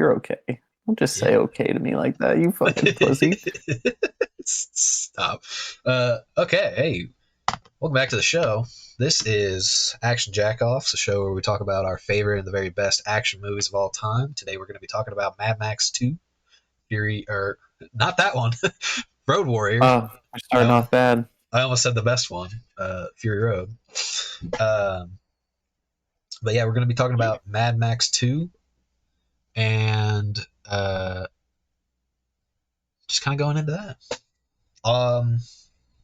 You're okay. Don't just say okay to me like that, you fucking pussy. Stop. Okay, hey, welcome back to the show. This is Action Jack-0ffs, a show where we talk about our favorite and the very best action movies of all time. Today we're going to be talking about Mad Max 2, Fury, or not that one, Road Warrior. Oh, we're starting off bad. I almost said the best one, Fury Road. But yeah, we're going to be talking about Mad Max 2 and just kind of going into that.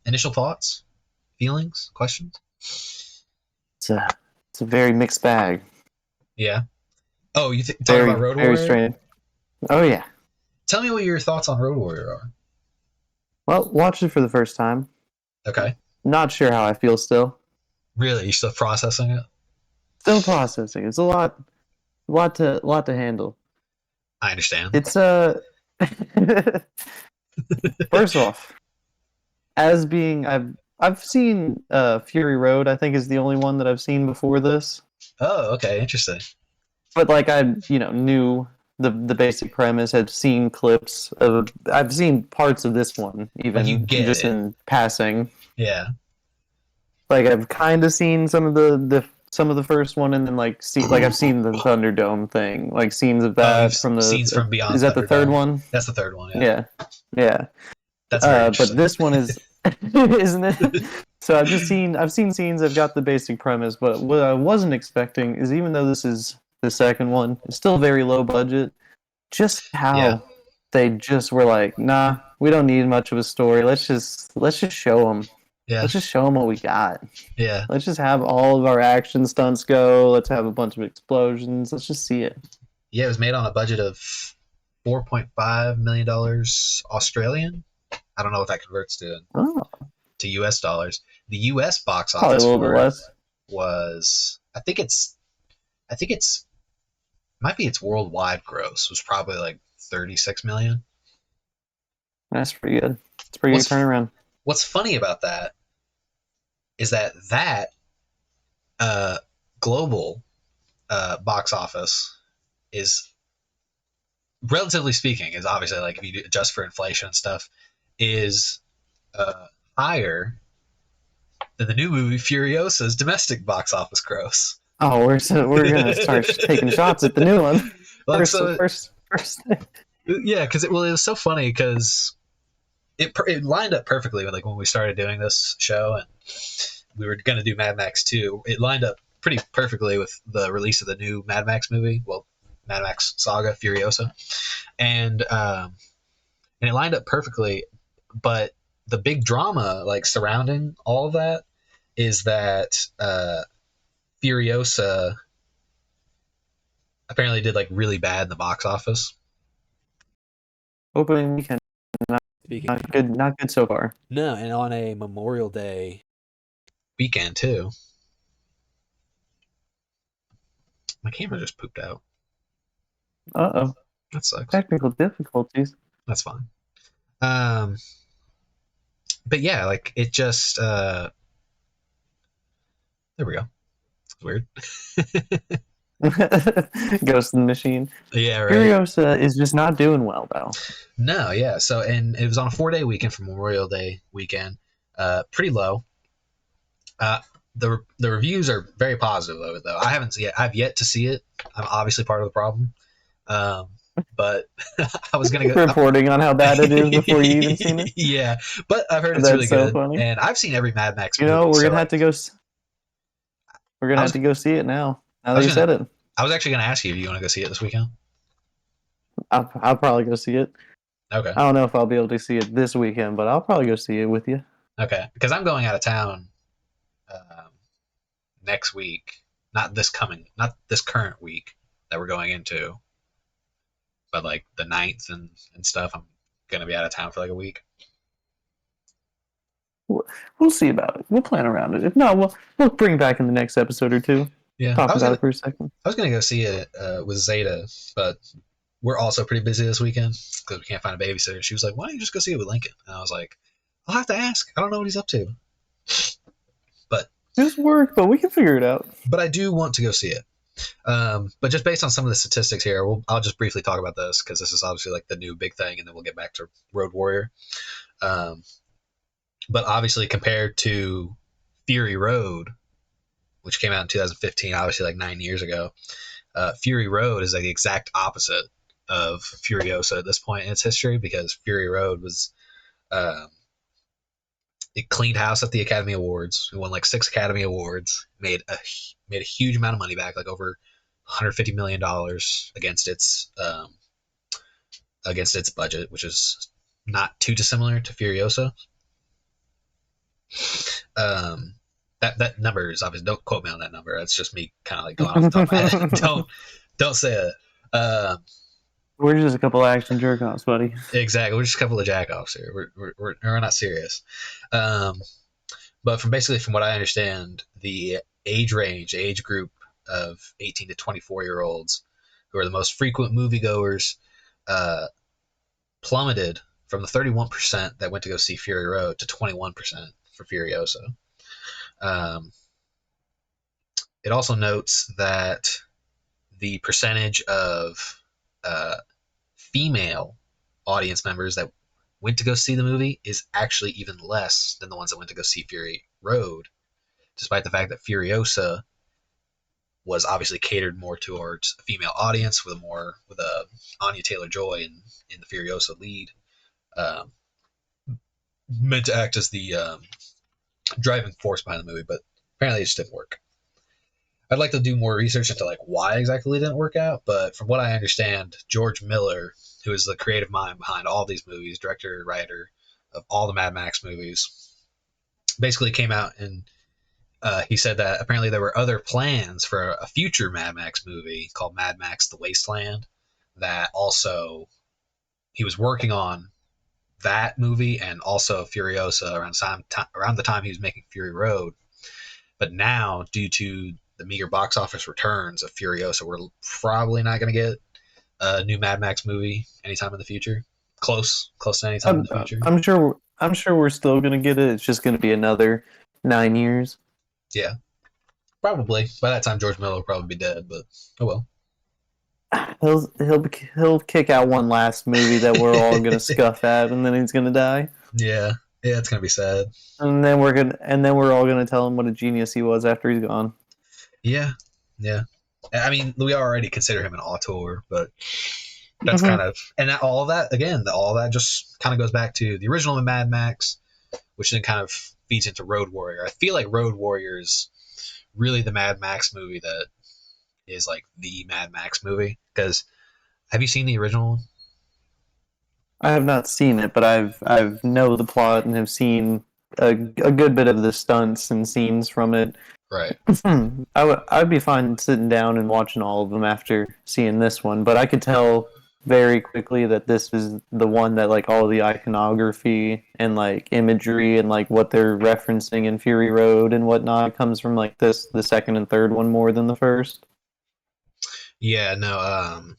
Initial thoughts, feelings, questions? It's a very mixed bag. Yeah. Oh, you talking about Road Warrior? Very strange. Oh yeah. Tell me what your thoughts on Road Warrior are. Well, watched it for the first time. Okay. Not sure how I feel still. Really? You still processing it? Still processing. It's a lot to handle. I understand. It's first off, as being I've seen Fury Road, I think is the only one that I've seen before this. Oh, okay, interesting. But like I knew the basic premise, had seen clips of I've seen parts of this one, even like you get just it. in passing. Yeah. Like I've kind of seen some of the first one, and then I've seen the Thunderdome thing, like scenes of that from the scenes from Beyond. Is that the third one? That's the third one. Yeah. Yeah. That's very but this one is, isn't it? So I've seen scenes. I've got the basic premise, but what I wasn't expecting is, even though this is the second one, it's still very low budget. Just how they just were like, nah, we don't need much of a story. Let's just show them. Yeah. Let's just show them what we got. Yeah. Let's just have all of our action stunts go. Let's have a bunch of explosions. Let's just see it. Yeah, it was made on a budget of $4.5 million Australian. I don't know what that converts to US dollars. The US box office probably a little bit less. Was might be its worldwide gross was probably like 36 million. That's pretty good. It's a pretty good turnaround. What's funny about that is that global box office is, relatively speaking, is obviously, like, if you adjust for inflation and stuff, is higher than the new movie Furiosa's domestic box office gross. Oh, we're gonna start taking shots at the new one. Like, first. Yeah, because it was so funny because it lined up perfectly with, like, when we started doing this show and we were gonna do Mad Max 2. It lined up pretty perfectly with the release of the new Mad Max movie. Well, Mad Max Saga Furiosa, and it lined up perfectly. But the big drama, like, surrounding all of that is that Furiosa apparently did, like, really bad in the box office. Opening weekend, not good so far. No, and on a Memorial Day weekend too. My camera just pooped out. Uh-oh. That sucks. Technical difficulties. That's fine. But yeah, like, it just there we go. It's weird. Ghost in the Machine. Yeah, right. Furiosa is just not doing well, though. No, yeah. So, and it was on a 4-day weekend for Memorial Day weekend. Pretty low. The reviews are very positive of it, though. I've yet to see it. I'm obviously part of the problem. But I was gonna go reporting on how bad it is before you even seen it. Yeah, but I've heard it's really good, funny. And I've seen every Mad Max movie. We're gonna have to go. We're gonna have to go see it now. Now that you said it, I was actually gonna ask you if you want to go see it this weekend. I'll probably go see it. Okay. I don't know if I'll be able to see it this weekend, but I'll probably go see it with you. Okay, because I'm going out of town next week. Not this current week that we're going into, but like the 9th and stuff. I'm gonna be out of town for like a week. We'll see about it. We'll plan around it. If not, we'll bring it back in the next episode or two. Yeah, talk about it for a second. I was gonna go see it with Zeta, but we're also pretty busy this weekend because we can't find a babysitter. She was like, "Why don't you just go see it with Lincoln?" And I was like, "I'll have to ask. I don't know what he's up to." But just work, but we can figure it out. But I do want to go see it. But just based on some of the statistics here, I'll just briefly talk about this because this is obviously like the new big thing, and then we'll get back to Road Warrior. But obviously, compared to Fury Road, which came out in 2015, obviously like 9 years ago, Fury Road is like the exact opposite of Furiosa at this point in its history, because Fury Road was it cleaned house at the Academy Awards. It won like 6 Academy Awards, made a huge amount of money back, like over $150 million against its budget, which is not too dissimilar to Furiosa. That number is obviously, don't quote me on that number. That's just me kind of like going off the top of my head. don't say it. We're just a couple of action jerk-offs, buddy. Exactly. We're just a couple of jack-offs here. We're not serious. But from what I understand, the age group of 18 to 24-year-olds, who are the most frequent moviegoers, plummeted from the 31% that went to go see Fury Road to 21% for Furiosa. It also notes that the percentage of female audience members that went to go see the movie is actually even less than the ones that went to go see Fury Road, despite the fact that Furiosa was obviously catered more towards a female audience with a Anya Taylor-Joy in the Furiosa lead, meant to act as the driving force behind the movie, but apparently it just didn't work. I'd like to do more research into like why exactly it didn't work out, but from what I understand, George Miller, who is the creative mind behind all these movies, director, writer of all the Mad Max movies, basically came out and he said that apparently there were other plans for a future Mad Max movie called Mad Max The Wasteland, that also he was working on that movie and also Furiosa around the time he was making Fury Road. But now, due to the meager box office returns of Furiosa, we're probably not going to get a new Mad Max movie anytime in the future. Close to any time in the future. I'm sure we're still going to get it. It's just going to be another 9 years. Yeah, probably. By that time, George Miller will probably be dead. But oh well. He'll kick out one last movie that we're all going to scuff at, and then he's going to die. Yeah, it's going to be sad. And then we're all going to tell him what a genius he was after he's gone. Yeah. I mean, we already consider him an auteur, but that's kind of, and all of that just kind of goes back to the original Mad Max, which then kind of feeds into Road Warrior. I feel like Road Warrior is really the Mad Max movie that is like the Mad Max movie. Because have you seen the original one? I have not seen it, but I've know the plot and have seen a good bit of the stunts and scenes from it. Right. I'd be fine sitting down and watching all of them after seeing this one, but I could tell very quickly that this is the one that like all the iconography and like imagery and like what they're referencing in Fury Road and whatnot comes from like the second and third one more than the first. Yeah, no,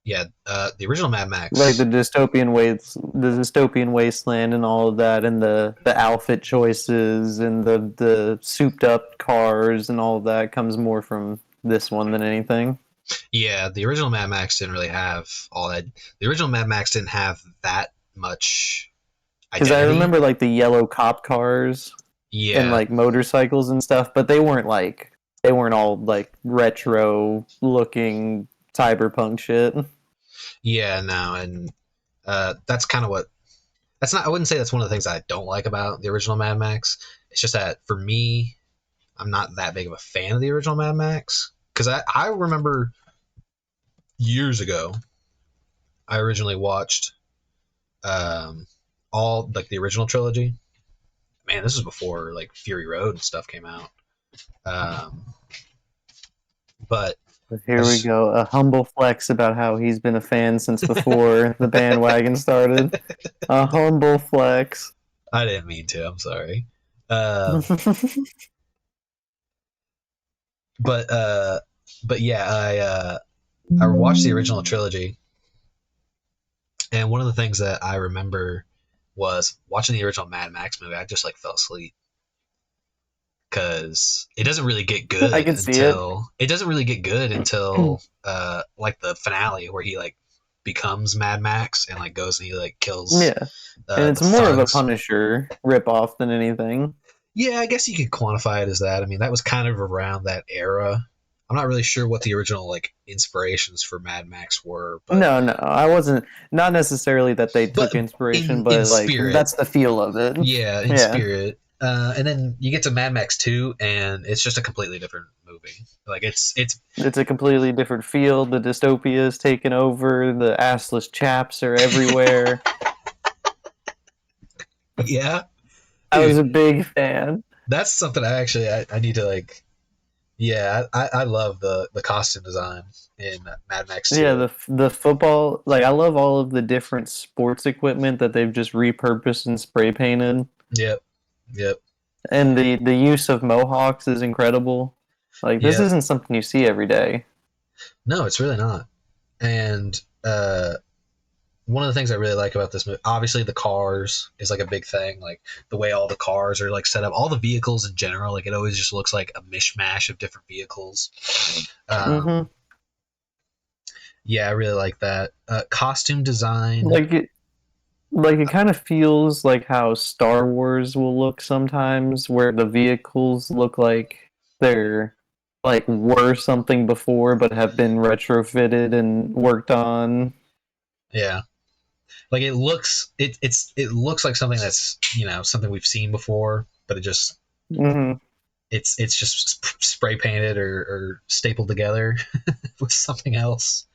the original Mad Max, like the dystopian wasteland and all of that, and the outfit choices and the souped up cars and all of that comes more from this one than anything. Yeah, the original Mad Max didn't really have all that. The original Mad Max didn't have that much identity. Because I remember like the yellow cop cars, and like motorcycles and stuff, but they weren't all like retro looking cyberpunk shit. Yeah, no, and that's kind of what. That's not. I wouldn't say that's one of the things I don't like about the original Mad Max. It's just that for me, I'm not that big of a fan of the original Mad Max, because I remember years ago, I originally watched all like the original trilogy. Man, this was before like Fury Road and stuff came out. But here we go, a humble flex about how he's been a fan since before the bandwagon started. A humble flex. I didn't mean to. I'm sorry. But yeah, I watched the original trilogy, and one of the things that I remember was watching the original Mad Max movie. I just like fell asleep because it doesn't really get good I can see until it doesn't really get good until like the finale where he like becomes Mad Max and like goes and he like kills Yeah, and it's the more of a thugs. Punisher ripoff than anything. Yeah, I guess you could quantify it as that. I mean, that was kind of around that era. I'm not really sure what the original like inspirations for Mad Max were, but No, I wasn't. Not necessarily that they took inspiration, in but like spirit, that's the feel of it. yeah, in Yeah, spirit. And then you get to Mad Max 2, and it's just a completely different movie. Like it's a completely different feel. The dystopia is taken over. The assless chaps are everywhere. yeah, I was dude, a big fan. that's something I need to like. Yeah, I love the costume design in Mad Max Yeah, 2. the football. Like I love all of the different sports equipment that they've just repurposed and spray painted. Yep, yep, And the use of mohawks is incredible. Like this yep. isn't something you see every day. No, it's really not. And one of the things I really like about this movie, obviously the cars is like a big thing. Like the way all the cars are like set up, all the vehicles in general, like it always just looks like a mishmash of different vehicles. Hmm. Yeah, I really like that. Costume design. Like it kind of feels like how Star Wars will look sometimes, where the vehicles look like they're like were something before, but have been retrofitted and worked on. Yeah, like it looks like something that's something we've seen before, but Hmm. it's just spray painted or stapled together with something else.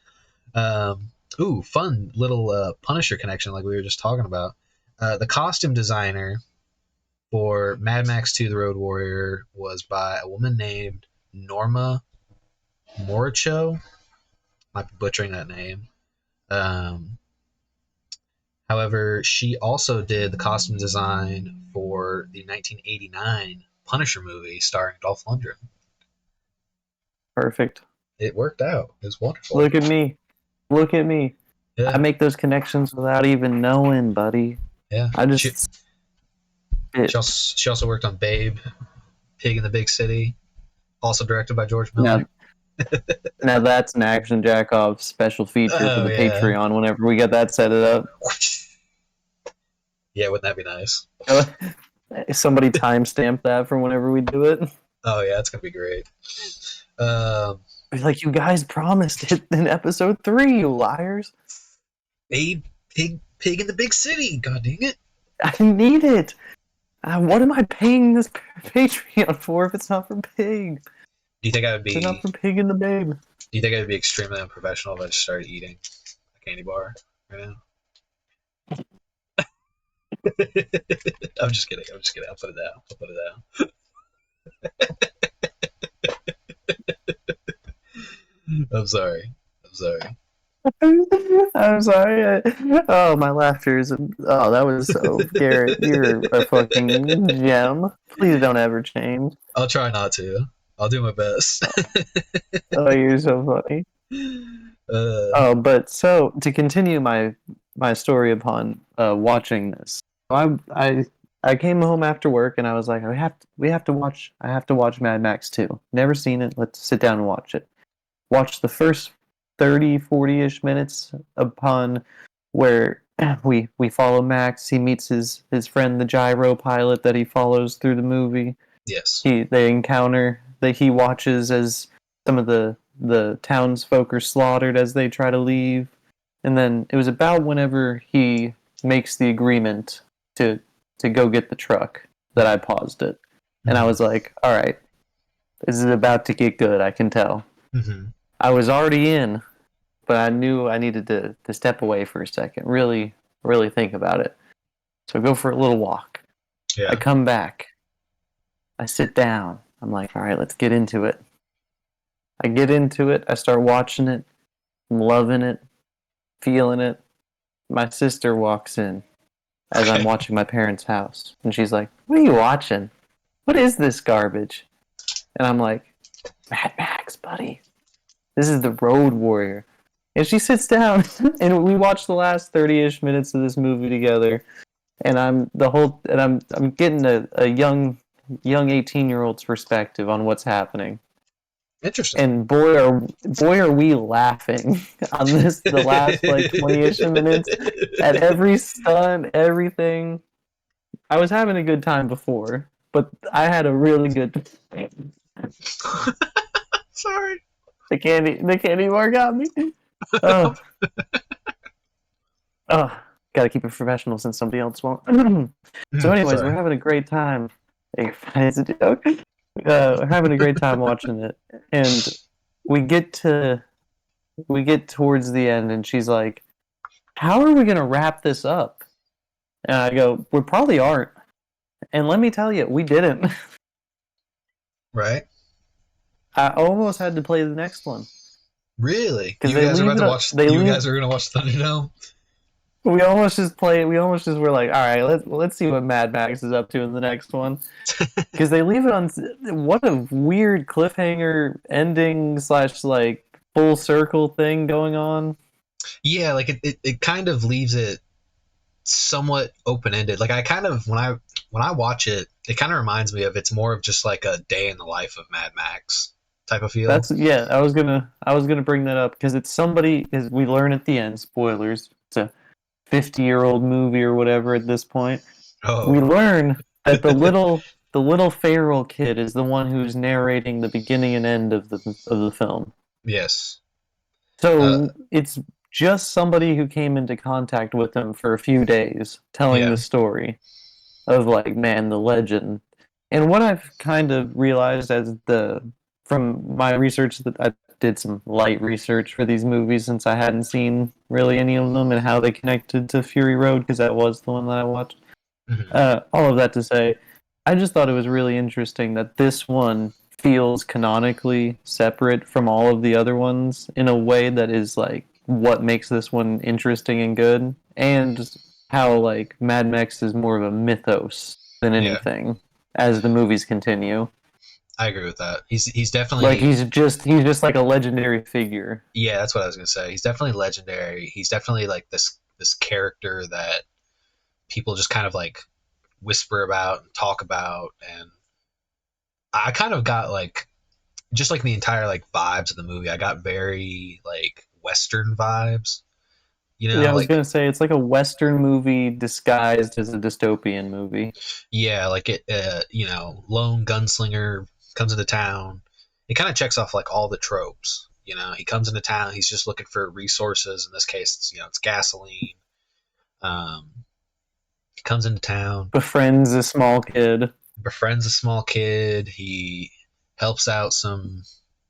Um, Ooh, fun little Punisher connection, like we were just talking about. The costume designer for Mad Max 2: The Road Warrior was by a woman named Norma Moricho. Might be butchering that name. Um, However, she also did the costume design for the 1989 Punisher movie starring Dolph Lundgren. Perfect. It worked out. It was wonderful. Look at me. Look at me. I Yeah, make those connections without even knowing, buddy. yeah. I just it. She also worked on Babe, Pig in the Big City, also directed by George Miller. Now, now that's an Action Jack-off special feature for Oh the yeah, Patreon whenever we get that set it up. yeah. Wouldn't that be nice? Somebody timestamp that for whenever we do it. Oh yeah, it's gonna be great. Um, Be like, you guys promised it in episode 3, you liars. Babe, Pig in the Big City. God dang it! I need it. What am I paying this Patreon for if it's not for Pig? Do you think I would It's not be? for Pig and the Babe. Do you think I would be extremely unprofessional if I just started eating a candy bar right now? I'm just kidding. I'm just kidding. I'll put it down. I'll put it down. I'm sorry. I'm sorry. I'm sorry. Oh, my laughter is. Oh, that was so. Garrett, you're a fucking gem. Please don't ever change. I'll try not to. I'll do my best. Oh, you're so funny. uh, Oh, but so to continue my story upon watching this, I came home after work and I was like, we have to watch. I have to watch Mad Max 2. Never seen it. Let's sit down and watch it. Watch the first 30, 40-ish minutes upon where we follow Max. He meets his friend, the gyro pilot that he follows through the movie. yes. They encounter that he watches as some of the townsfolk are slaughtered as they try to leave. And then it was about whenever he makes the agreement to go get the truck that I paused it. And I was like, all right, this is about to get good, I can tell. Mm-hmm. I was already in, but I knew I needed to step away for a second, really, really think about it. So I go for a little walk. Yeah. I come back. I sit down. I'm like, all right, let's get into it. I get into it. I start watching it. I'm loving it, feeling it. My sister walks in as I'm watching my parents' house. And she's like, what are you watching? What is this garbage? And I'm like, Mad Max, buddy. This is the Road Warrior. And she sits down and we watch the last 30-ish minutes of this movie together. And I'm getting a young young 18-year-old's perspective on what's happening. Interesting. And boy are we laughing on the last like 20ish minutes at every stunt, everything. I was having a good time before, but I had a really good time. Sorry. The candy bar got me. Oh. Oh, gotta keep it professional since somebody else won't. So anyways, Sorry. we're having a great time. It's a joke. We're having a great time watching it. And we get towards the end and she's like, how are we gonna wrap this up? And I go, we probably aren't. And let me tell you, we didn't. Right? I almost had to play the next one. Really? Because You guys are about to watch. You guys are gonna watch Thunderdome. We almost just were like, all right, let's see what Mad Max is up to in the next one. Because they leave it on what a weird cliffhanger ending / like full circle thing going on. Yeah, like it kind of leaves it somewhat open ended. Like I kind of when I watch it, it kind of reminds me of it's more of just like a day in the life of Mad Max type of feel. I was gonna bring that up because it's somebody, as we learn at the end, spoilers, it's a 50-year-old movie or whatever at this point. Oh. We learn that the little feral kid is the one who's narrating the beginning and end of the film. Yes. So it's just somebody who came into contact with him for a few days telling the story of like, man, the legend. And what I've kind of realized from my research, that I did some light research for these movies since I hadn't seen really any of them and how they connected to Fury Road, because that was the one that I watched. Mm-hmm. All of that to say, I just thought it was really interesting that this one feels canonically separate from all of the other ones in a way that is like what makes this one interesting and good, and how like Mad Max is more of a mythos than anything as the movies continue. I agree with that. He's definitely like he's just like a legendary figure. Yeah, that's what I was gonna say. He's definitely legendary. He's definitely like this character that people just kind of like whisper about and talk about, and I kind of got like just like the entire like vibes of the movie. I got very like Western vibes. Yeah, I was like gonna say it's like a Western movie disguised as a dystopian movie. yeah, like it. Lone gunslinger comes into town. It kind of checks off like all the tropes. He comes into town. He's just looking for resources. In this case, it's gasoline. He comes into town, Befriends a small kid. befriends a small kid. He helps out some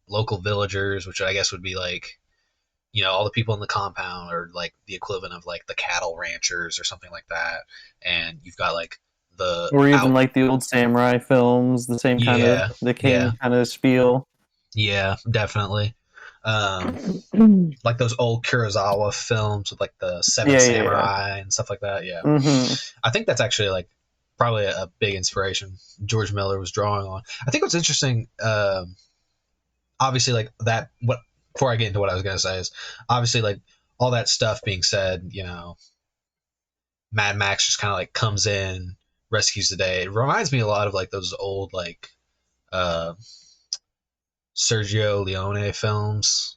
local villagers, which I guess would be like, all the people in the compound are like the equivalent of like the cattle ranchers or something like that. And you've got like Or even like the old samurai films, the same kind of kind of spiel. Yeah, definitely. Like those old Kurosawa films with like the Seven Samurai and stuff like that. Yeah. Mm-hmm. I think that's actually like probably a big inspiration George Miller was drawing on. I think what's interesting, obviously like that, before I get into what I was going to say is obviously like all that stuff being said, Mad Max just kind of like comes in, rescues the day. It reminds me a lot of like those old like Sergio Leone films,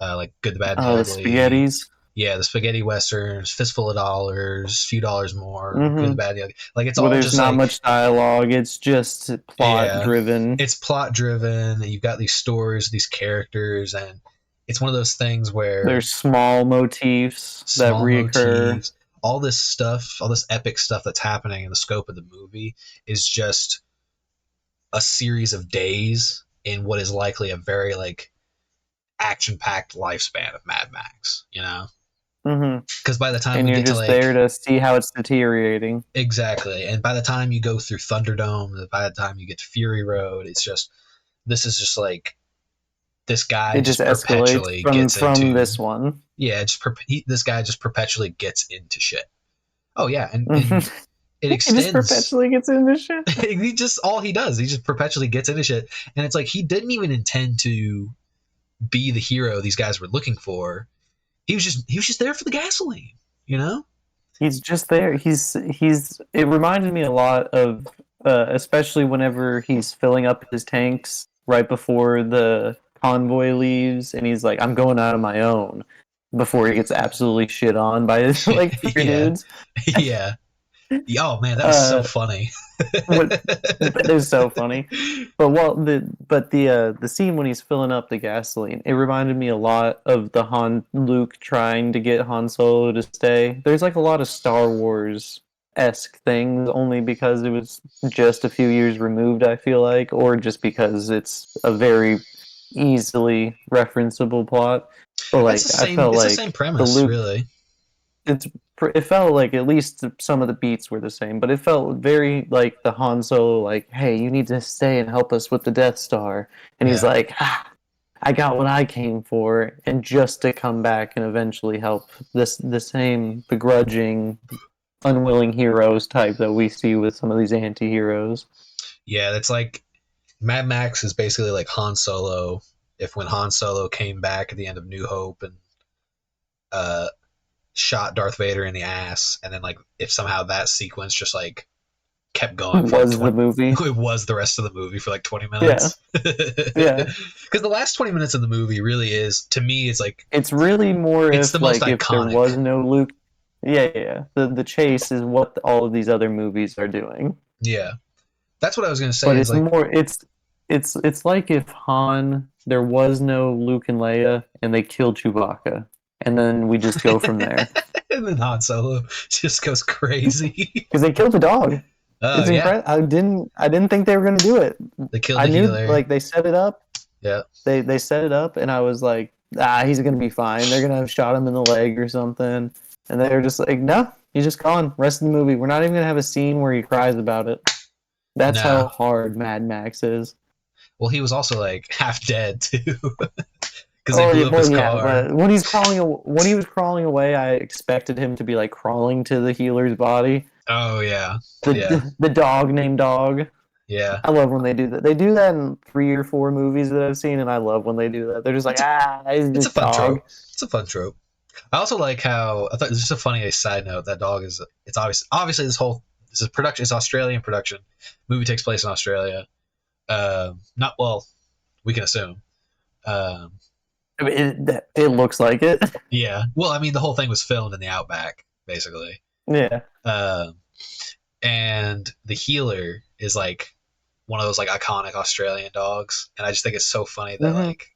like Good, the Bad, and the Ugly. The spaghettis. Yeah, the spaghetti westerns, Fistful of Dollars, Few Dollars More, Good, the Bad, and the Ugly. Like it's all there's just not like, much dialogue. It's just plot driven. It's plot driven. You've got these stories, these characters, and it's one of those things where there's small motifs that reoccur. All this stuff, all this epic stuff that's happening in the scope of the movie is just a series of days in what is likely a very like action-packed lifespan of Mad Max, Because by the time you're just there to see how it's deteriorating. Exactly, and by the time you go through Thunderdome, by the time you get to Fury Road, this is just like this guy it just perpetually gets from this one. Yeah, this guy just perpetually gets into shit. Oh yeah, and it extends. He just perpetually gets into shit. All he does, he just perpetually gets into shit, and it's like he didn't even intend to be the hero these guys were looking for. He was just there for the gasoline, He's just there. It reminded me a lot of especially whenever he's filling up his tanks right before the convoy leaves, and he's like, "I'm going out on my own," before he gets absolutely shit on by like three Yeah. dudes. Yeah. Oh man, that was so Uh, funny. what that is so funny. But the scene when he's filling up the gasoline, it reminded me a lot of the Han Luke trying to get Han Solo to stay. There's like a lot of Star Wars esque things, only because it was just a few years removed, I feel like, or just because it's a very easily referenceable plot. But That's like the I same. felt It's the same like the premise, Luke really. it's it felt like at least some of the beats were the same, but it felt very like the Han Solo, like, "Hey, you need to stay and help us with the Death Star," and he's Yeah. like, "I got what I came for," and just to come back and eventually help the same begrudging, unwilling heroes type that we see with some of these anti-heroes. Yeah, that's like Mad Max is basically like Han Solo. If when Han Solo came back at the end of New Hope and uh, shot Darth Vader in the ass, and then like if somehow that sequence just like kept going for like Was the 20, movie? it was the rest of the movie for like 20 Yeah, minutes. yeah. Because the last 20 minutes of the movie really is, to me, it's like It's really more it's the if most like if there iconic. was no Luke. Yeah, yeah. Yeah. The chase is what all of these other movies are doing. Yeah, that's what I was gonna say. But Is it's like, more it's like if Han there was no Luke and Leia and they killed Chewbacca and then we just go from there and then Han Solo just goes crazy. because they killed the dog. Oh It's yeah, incredible. I didn't think they were gonna do it. they killed I the knew healer. like they set it up. Yeah, They set it up and I was like, he's gonna be fine. They're gonna have shot him in the leg or something. And they were just like, no, he's just gone. Rest of the movie, we're not even gonna have a scene where he cries about it. That's no. how hard Mad Max is. Well, he was also like half dead too, because they Oh, blew up well, his yeah, car. but when he was crawling away, I expected him to be like crawling to the healer's body. Oh yeah, yeah, The dog named Dog. yeah. I love when they do that. They do that in 3 or 4 movies that I've seen, and I love when they do that. They're just like, It's a he's it's a just fun Dog. trope. It's a fun trope. I also like how I thought this is just a funny side note. That dog is it's obviously this is production. It's Australian production. Movie takes place in Australia. Not well. We can assume. Um, I mean, it looks like it. yeah. Well, I mean, the whole thing was filmed in the outback, basically. Yeah. Um, and the healer is like one of those like iconic Australian dogs, and I just think it's so funny that Mhm. like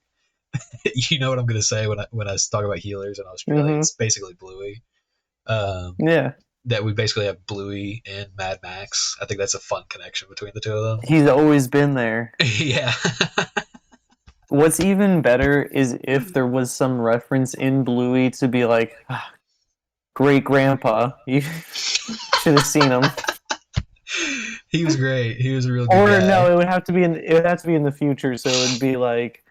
you know what I'm gonna say when I talk about healers in Australia. Mhm. It's basically Bluey. Um, Yeah. that we basically have Bluey and Mad Max. I think that's a fun connection between the two of He's always been there. them. Yeah. What's even better is if there was some reference in Bluey to be like, great grandpa. You should have seen him. He was great. He was a real good Or guy. no, it would have to be in the future, so it would be like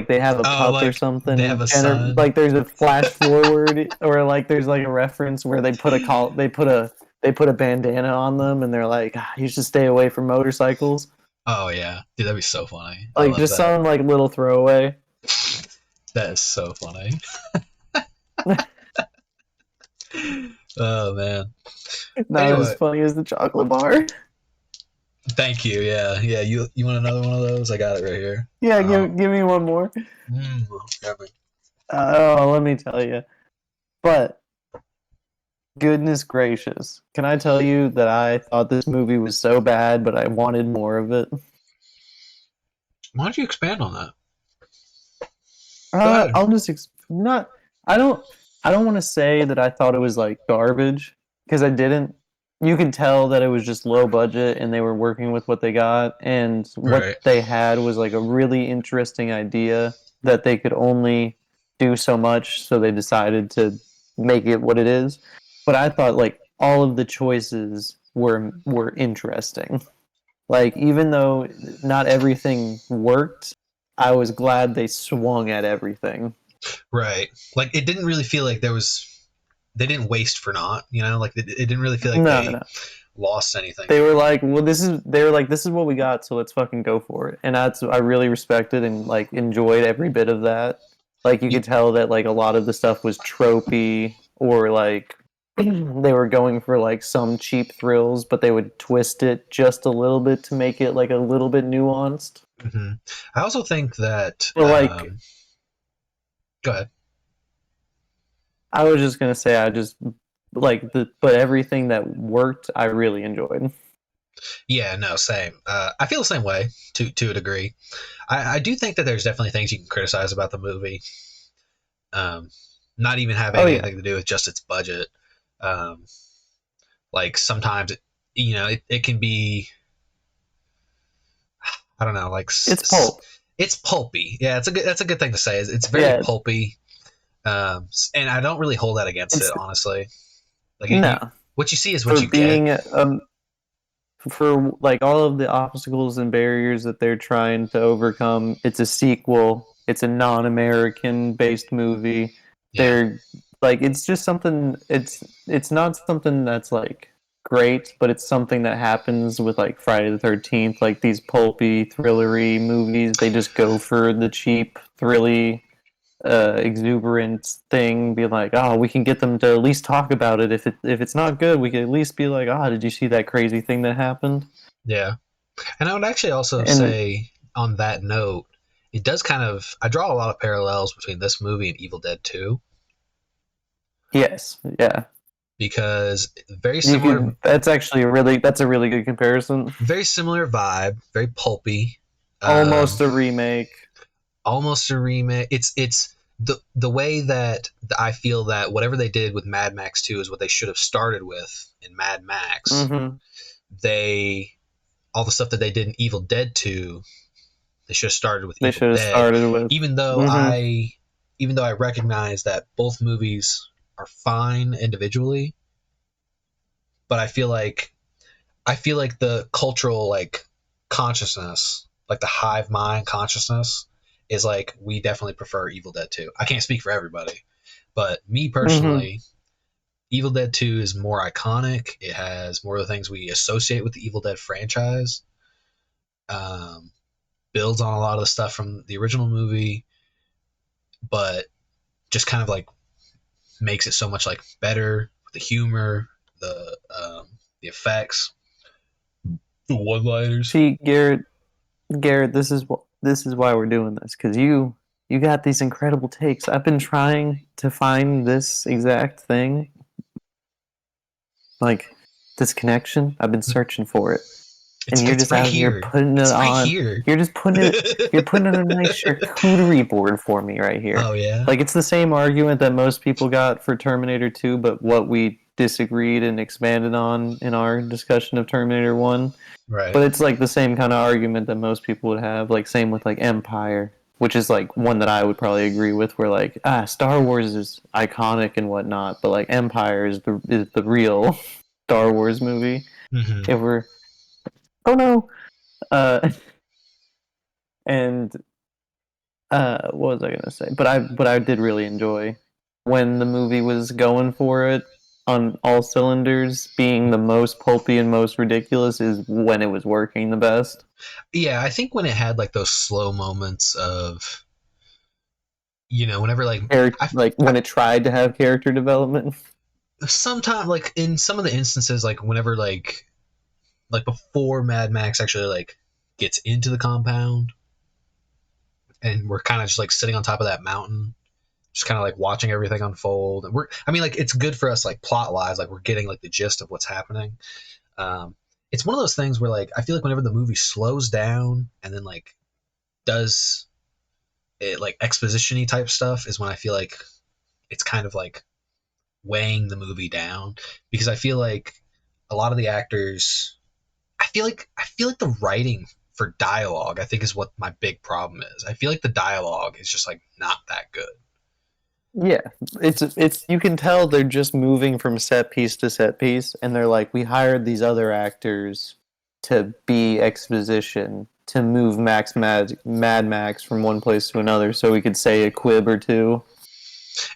they have a Oh, pup or like something, they have and a son. like there's a flash forward, or like there's like a reference where they put a bandana on them, and they're like, you should stay away from motorcycles. Oh yeah, dude, that'd be so funny. I Like love just that. some like little throwaway. That is so funny. Oh man. Not as Anyway, funny as the chocolate bar. thank you. Yeah, yeah. You want another one of those? I got it right here. Yeah, Oh, give me one more. yummy. Oh, let me tell you. But goodness gracious, can I tell you that I thought this movie was so bad, but I wanted more of it? Why don't you expand on that? Go ahead. I'll just not. I don't. I don't want to say that I thought it was like garbage because I didn't. You could tell that it was just low budget and they were working with what they got, and Right. what they had was like a really interesting idea that they could only do so much, so they decided to make it what it is. But I thought like all of the choices were interesting. Like even though not everything worked, I was glad they swung at everything. Right. Like it didn't really feel like there was. They didn't waste for naught. You know, like it didn't really feel like No, they no. lost anything. They were like, well, they were like, this is what we got, so let's fucking go for it. And I really respected and like enjoyed every bit of that. Like you could tell that like a lot of the stuff was tropey or like they were going for like some cheap thrills, but they would twist it just a little bit to make it like a little bit nuanced. Mm-hmm. I also think that. But like, Go ahead. I was just gonna say, I just like but everything that worked, I really enjoyed. Yeah, no, same. I feel the same way to a degree. I do think that there's definitely things you can criticize about the movie. Not even having Oh yeah, anything to do with just its budget. Um, like sometimes, it can be, I don't know, like it's pulp. it's pulpy. Yeah, that's a good thing to say. It's very Yeah, pulpy, and I don't really hold that against it, it's honestly. Like no what you see is what for you get. being for like all of the obstacles and barriers that they're trying to overcome. It's a sequel. It's a non-American based movie. Yeah, They're like it's just something. It's not something that's like great, but it's something that happens with like Friday the 13th, like these pulpy, thrillery movies. They just go for the cheap, thrilly, exuberant thing. Be like, oh, we can get them to at least talk about it. If it's not good, we can at least be like, oh, did you see that crazy thing that happened? yeah. And I would actually also And say on that note, it does kind of. I draw a lot of parallels between this movie and Evil Dead 2 yes, yeah, because very you similar, can. That's a really good comparison. very similar vibe, very pulpy. Um, Almost a remake. Almost a remake. It's the way that I feel that whatever they did with Mad Max 2 is what they should have started with in Mad Max. Mm-hmm. They all the stuff that they did in Evil Dead 2, they should have started with They Evil should have Dead. started with. Even though Mm-hmm. I recognize that both movies are fine individually, but I feel like the cultural like consciousness, like the hive mind consciousness, is like we definitely prefer Evil Dead 2. I can't speak for everybody, but me Mm-hmm. personally, Evil Dead 2 is more iconic. It has more of the things we associate with the Evil Dead franchise. Um, Builds on a lot of the stuff from the original movie, but just kind of like makes it so much like better with the humor, the effects, the one-liners. See, Garrett, this is why we're doing this because you got these incredible takes. I've been trying to find this exact thing, like this connection. I've been searching for it, It's and you're it's just right out here here. putting it It's right on. here. You're just putting it. You're putting it on a nice charcuterie board for me right here. Oh yeah. Like it's the same argument that most people got for Terminator 2, but what we disagreed and expanded on in our discussion of Terminator 1. Right. But it's like the same kind of argument that most people would have. Like same with like Empire, which is like one that I would probably agree with. Where like Star Wars is iconic and whatnot, but like Empire is the real Star Wars movie. Hmm. If we're oh no, uh, and what was I gonna say? But I did really enjoy when the movie was going for it on all cylinders, being the most pulpy and most ridiculous is when it was working the best. Yeah, I think when it had like those slow moments of, whenever like Like I when it tried to have character development. sometimes like in some of the instances like whenever like before Mad Max actually like gets into the compound and we're kind of just like sitting on top of that mountain, just kind of like watching everything unfold. And I mean, like it's good for us like plot wise, like we're getting like the gist of what's happening. Um, it's one of those things where like I feel like whenever the movie slows down and then like does it like exposition-y type stuff is when I feel like it's kind of like weighing the movie down because I feel like a lot of the actors I feel like the writing for dialogue I think is what my big problem is. I feel like the dialogue is just like not that good. Yeah, it's you can tell they're just moving from set piece to set piece, and they're like, we hired these other actors to be exposition to move Mad Max from one place to another, so we could say a quib or two.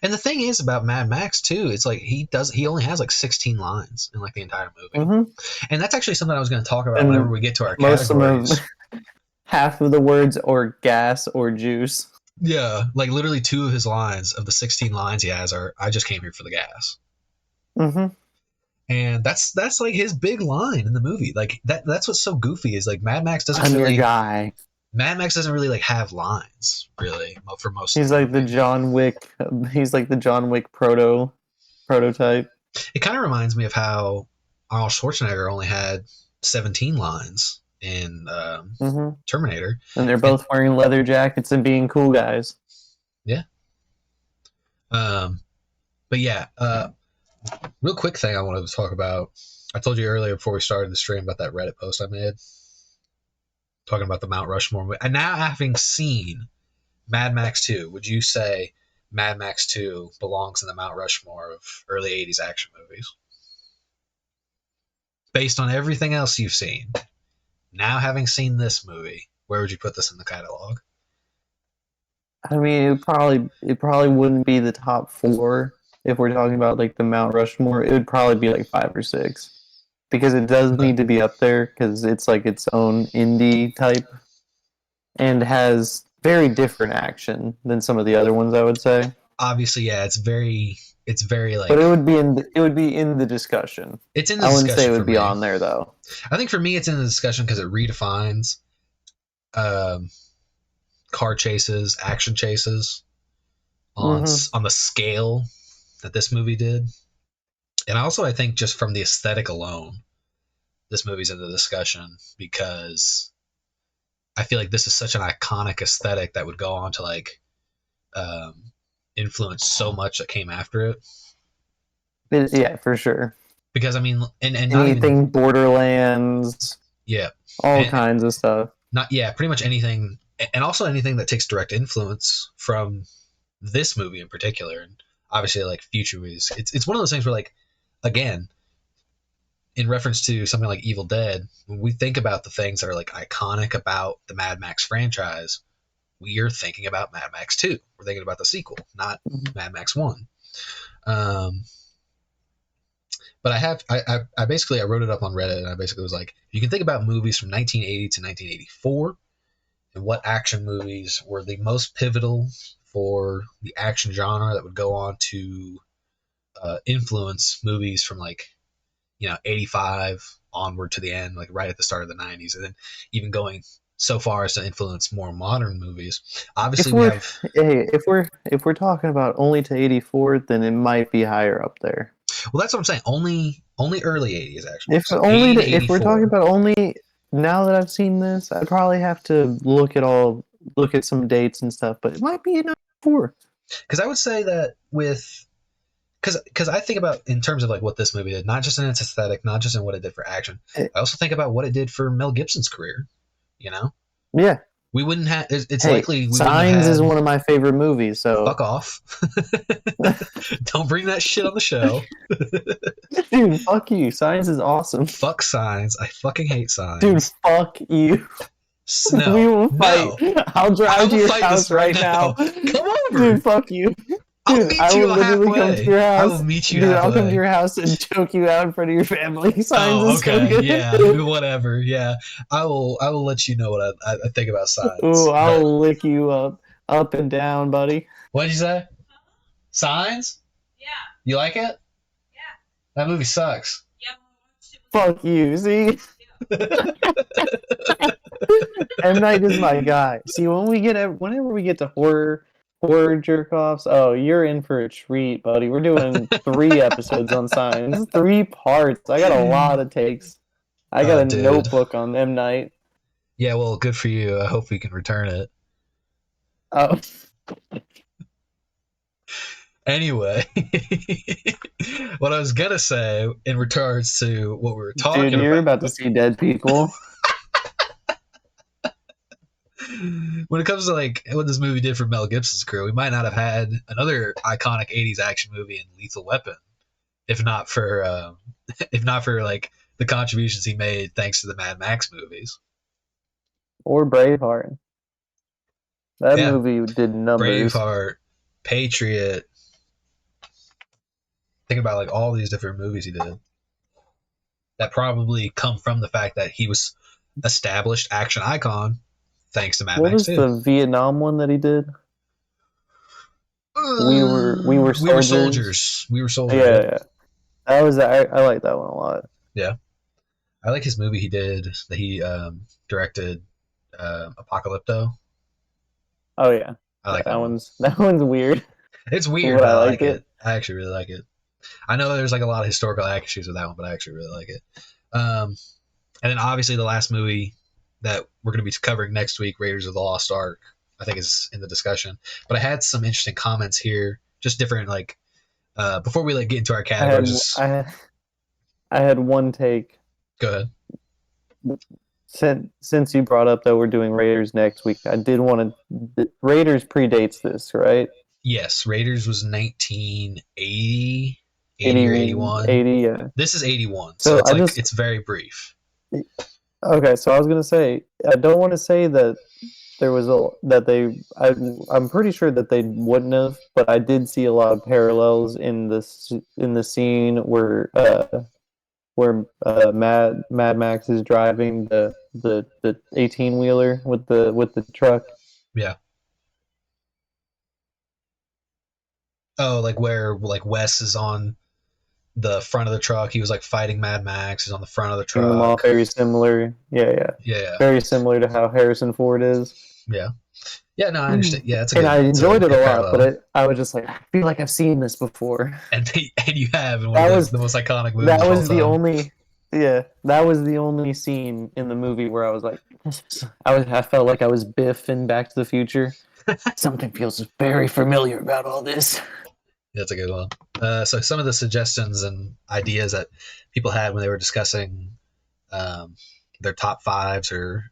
And the thing is about Mad Max too, it's like he only has like 16 lines in like the entire movie. Mm-hmm. And that's actually something I was going to talk about whenever And we get to our most of categories. them, half of the words or gas or juice. Yeah, like literally two of his lines of the 16 lines he has are I just came here for the gas. Mm-hmm. And that's like his big line in the movie. Like that's what's so goofy is like Mad Max doesn't I'm your really guy. Mad Max doesn't really like have lines really for most of He's the like the movie. John Wick. He's like the John Wick prototype. It kind of reminds me of how Arnold Schwarzenegger only had 17 lines in Mm-hmm. Terminator. And they're And both wearing leather jackets and being cool guys. yeah. But yeah, real quick thing I wanted to talk about. I told you earlier before we started the stream about that Reddit post I made talking about the Mount Rushmore movie. And now having seen Mad Max 2, would you say Mad Max 2 belongs in the Mount Rushmore of early 80s action movies? Based on everything else you've seen, now having seen this movie, where would you put this in the catalog? I mean, it probably wouldn't be the top 4 if we're talking about like the Mount Rushmore. It would probably be like 5 or 6 because it does Okay. need to be up there because it's like its own indie type and has very different action than some of the other ones, I would say. Obviously, yeah, it's very like But it would be in the discussion. it's in the I wouldn't say discussion it for would be me. on there though. I think for me, it's in the discussion because it redefines um, car chases, action chases Mm-hmm. on the scale that this movie did, and also I think just from the aesthetic alone, this movie's in the discussion because I feel like this is such an iconic aesthetic that would go on to like um, influence so much that came after it. Yeah, for sure. Because I mean, and not even Anything Borderlands, yeah, all and kinds of stuff. not yeah, pretty much anything, and also anything that takes direct influence from this movie in particular, and obviously like future movies. It's one of those things where like again, in reference to something like Evil Dead, when we think about the things that are like iconic about the Mad Max franchise, we are thinking about Mad Max 2. We're thinking about the sequel, not Mhm. Mad Max 1. Um, but I basically I wrote it up on Reddit and I basically was like, you can think about movies from 1980 to 1984 and what action movies were the most pivotal for the action genre that would go on to influence movies from like 85 onward to the end, like right at the start of the 90s, and then even going so far as to influence more modern movies. If Obviously, we we're have hey, if we're talking about only to 84, then it might be higher up there. well, that's what I'm saying. Only early 80s actually. If So only 80 to if we're talking 84. about only now that I've seen this, I'd probably have to look at some dates and stuff, but it might be 94. Because I would say that with because I think about in terms of like what this movie did, not just in its aesthetic, not just in what it did for action. Eh, I also think about what it did for Mel Gibson's career. You know, Yeah. we wouldn't have. It's Hey, likely we wouldn't have Signs is had. one of my favorite movies, so Fuck off! Don't bring that shit on the show. dude, fuck you. Signs is awesome. Fuck Signs. I fucking hate Dude, Signs. fuck you. We No, will fight. no. I'll I drive to will your fight this house right right now. now. Come over. Dude, fuck you. I'll Dude, I meet will you literally come to halfway. your I will house. meet you Dude, I'll come to halfway. your house and choke you out in front of your family. Signs Oh, is so okay. good. Yeah. Whatever. Yeah. I will. I will let you know what I think about Ooh, Signs. But I'll lick you up and down, buddy. what did you say? Signs? Yeah. You like it? Yeah. That movie sucks. Fuck you. See, M Night is my guy. See, whenever we get to horror jerk offs, oh, you're in for a treat, buddy. We're doing 3 episodes on Signs, 3 parts. I got a lot of takes. I got a Dude. notebook on M Night. Yeah. Well, good for you. I hope we can return it. Oh, Anyway, what I was gonna say in regards to what we were dude, talking you're about, about to see dead people. when it comes to like what this movie did for Mel Gibson's career, we might not have had another iconic '80s action movie in Lethal Weapon, if not for if not for like the contributions he made thanks to the Mad Max movies. Or Braveheart. That Yeah, movie did numbers. Braveheart, Patriot. Think about like all these different movies he did that probably come from the fact that he was established action icon thanks to Mad What Max was 2. the Vietnam one that he did? We were We were soldiers. soldiers. We were soldiers. Yeah, Yep. yeah. I like that one a lot. Yeah, I like his movie he did that he directed, Apocalypto. Oh yeah, I like that one. that one's weird, It's weird, but but I I liked like it. it. I actually really like it. I know there's like a lot of historical accuracies with that one, but I actually really like it. And then obviously the last movie that we're going to be covering next week, Raiders of the Lost Ark, I think is in the discussion. But I had some interesting comments here, just different like before we like get into our I had categories. Just I had, I had one take. go ahead. Since you brought up that we're doing Raiders next week, I did want to. Raiders predates this, right? Yes, Raiders was 1980, 80 or 80, 81. 80. Yeah. This is 81, so So it's like it's very brief. okay. So I was gonna say I don't want to say that there was a that they. I'm pretty sure that they wouldn't have, but I did see a lot of parallels in the scene where Mad Max is driving the 18 wheeler with the truck. Yeah. Oh, like where like Wes is on the front of the truck. He was like fighting Mad Max. He's on the front of the Bring them all truck. very similar. Yeah. Yeah, Very similar to how Harrison Ford is. yeah, yeah. No, I And understand. Yeah, it's I a enjoyed it good a lot, parallel. but I was just like, I feel like I've seen this before. And and you have in one That of was the most iconic movies that of all was the time. only yeah, that was the only scene in the movie where I was like, I felt like I was Biff in Back to the Future. Something feels very familiar about all this. That's a good one. So some of the suggestions and ideas that people had when they were discussing um, their top fives or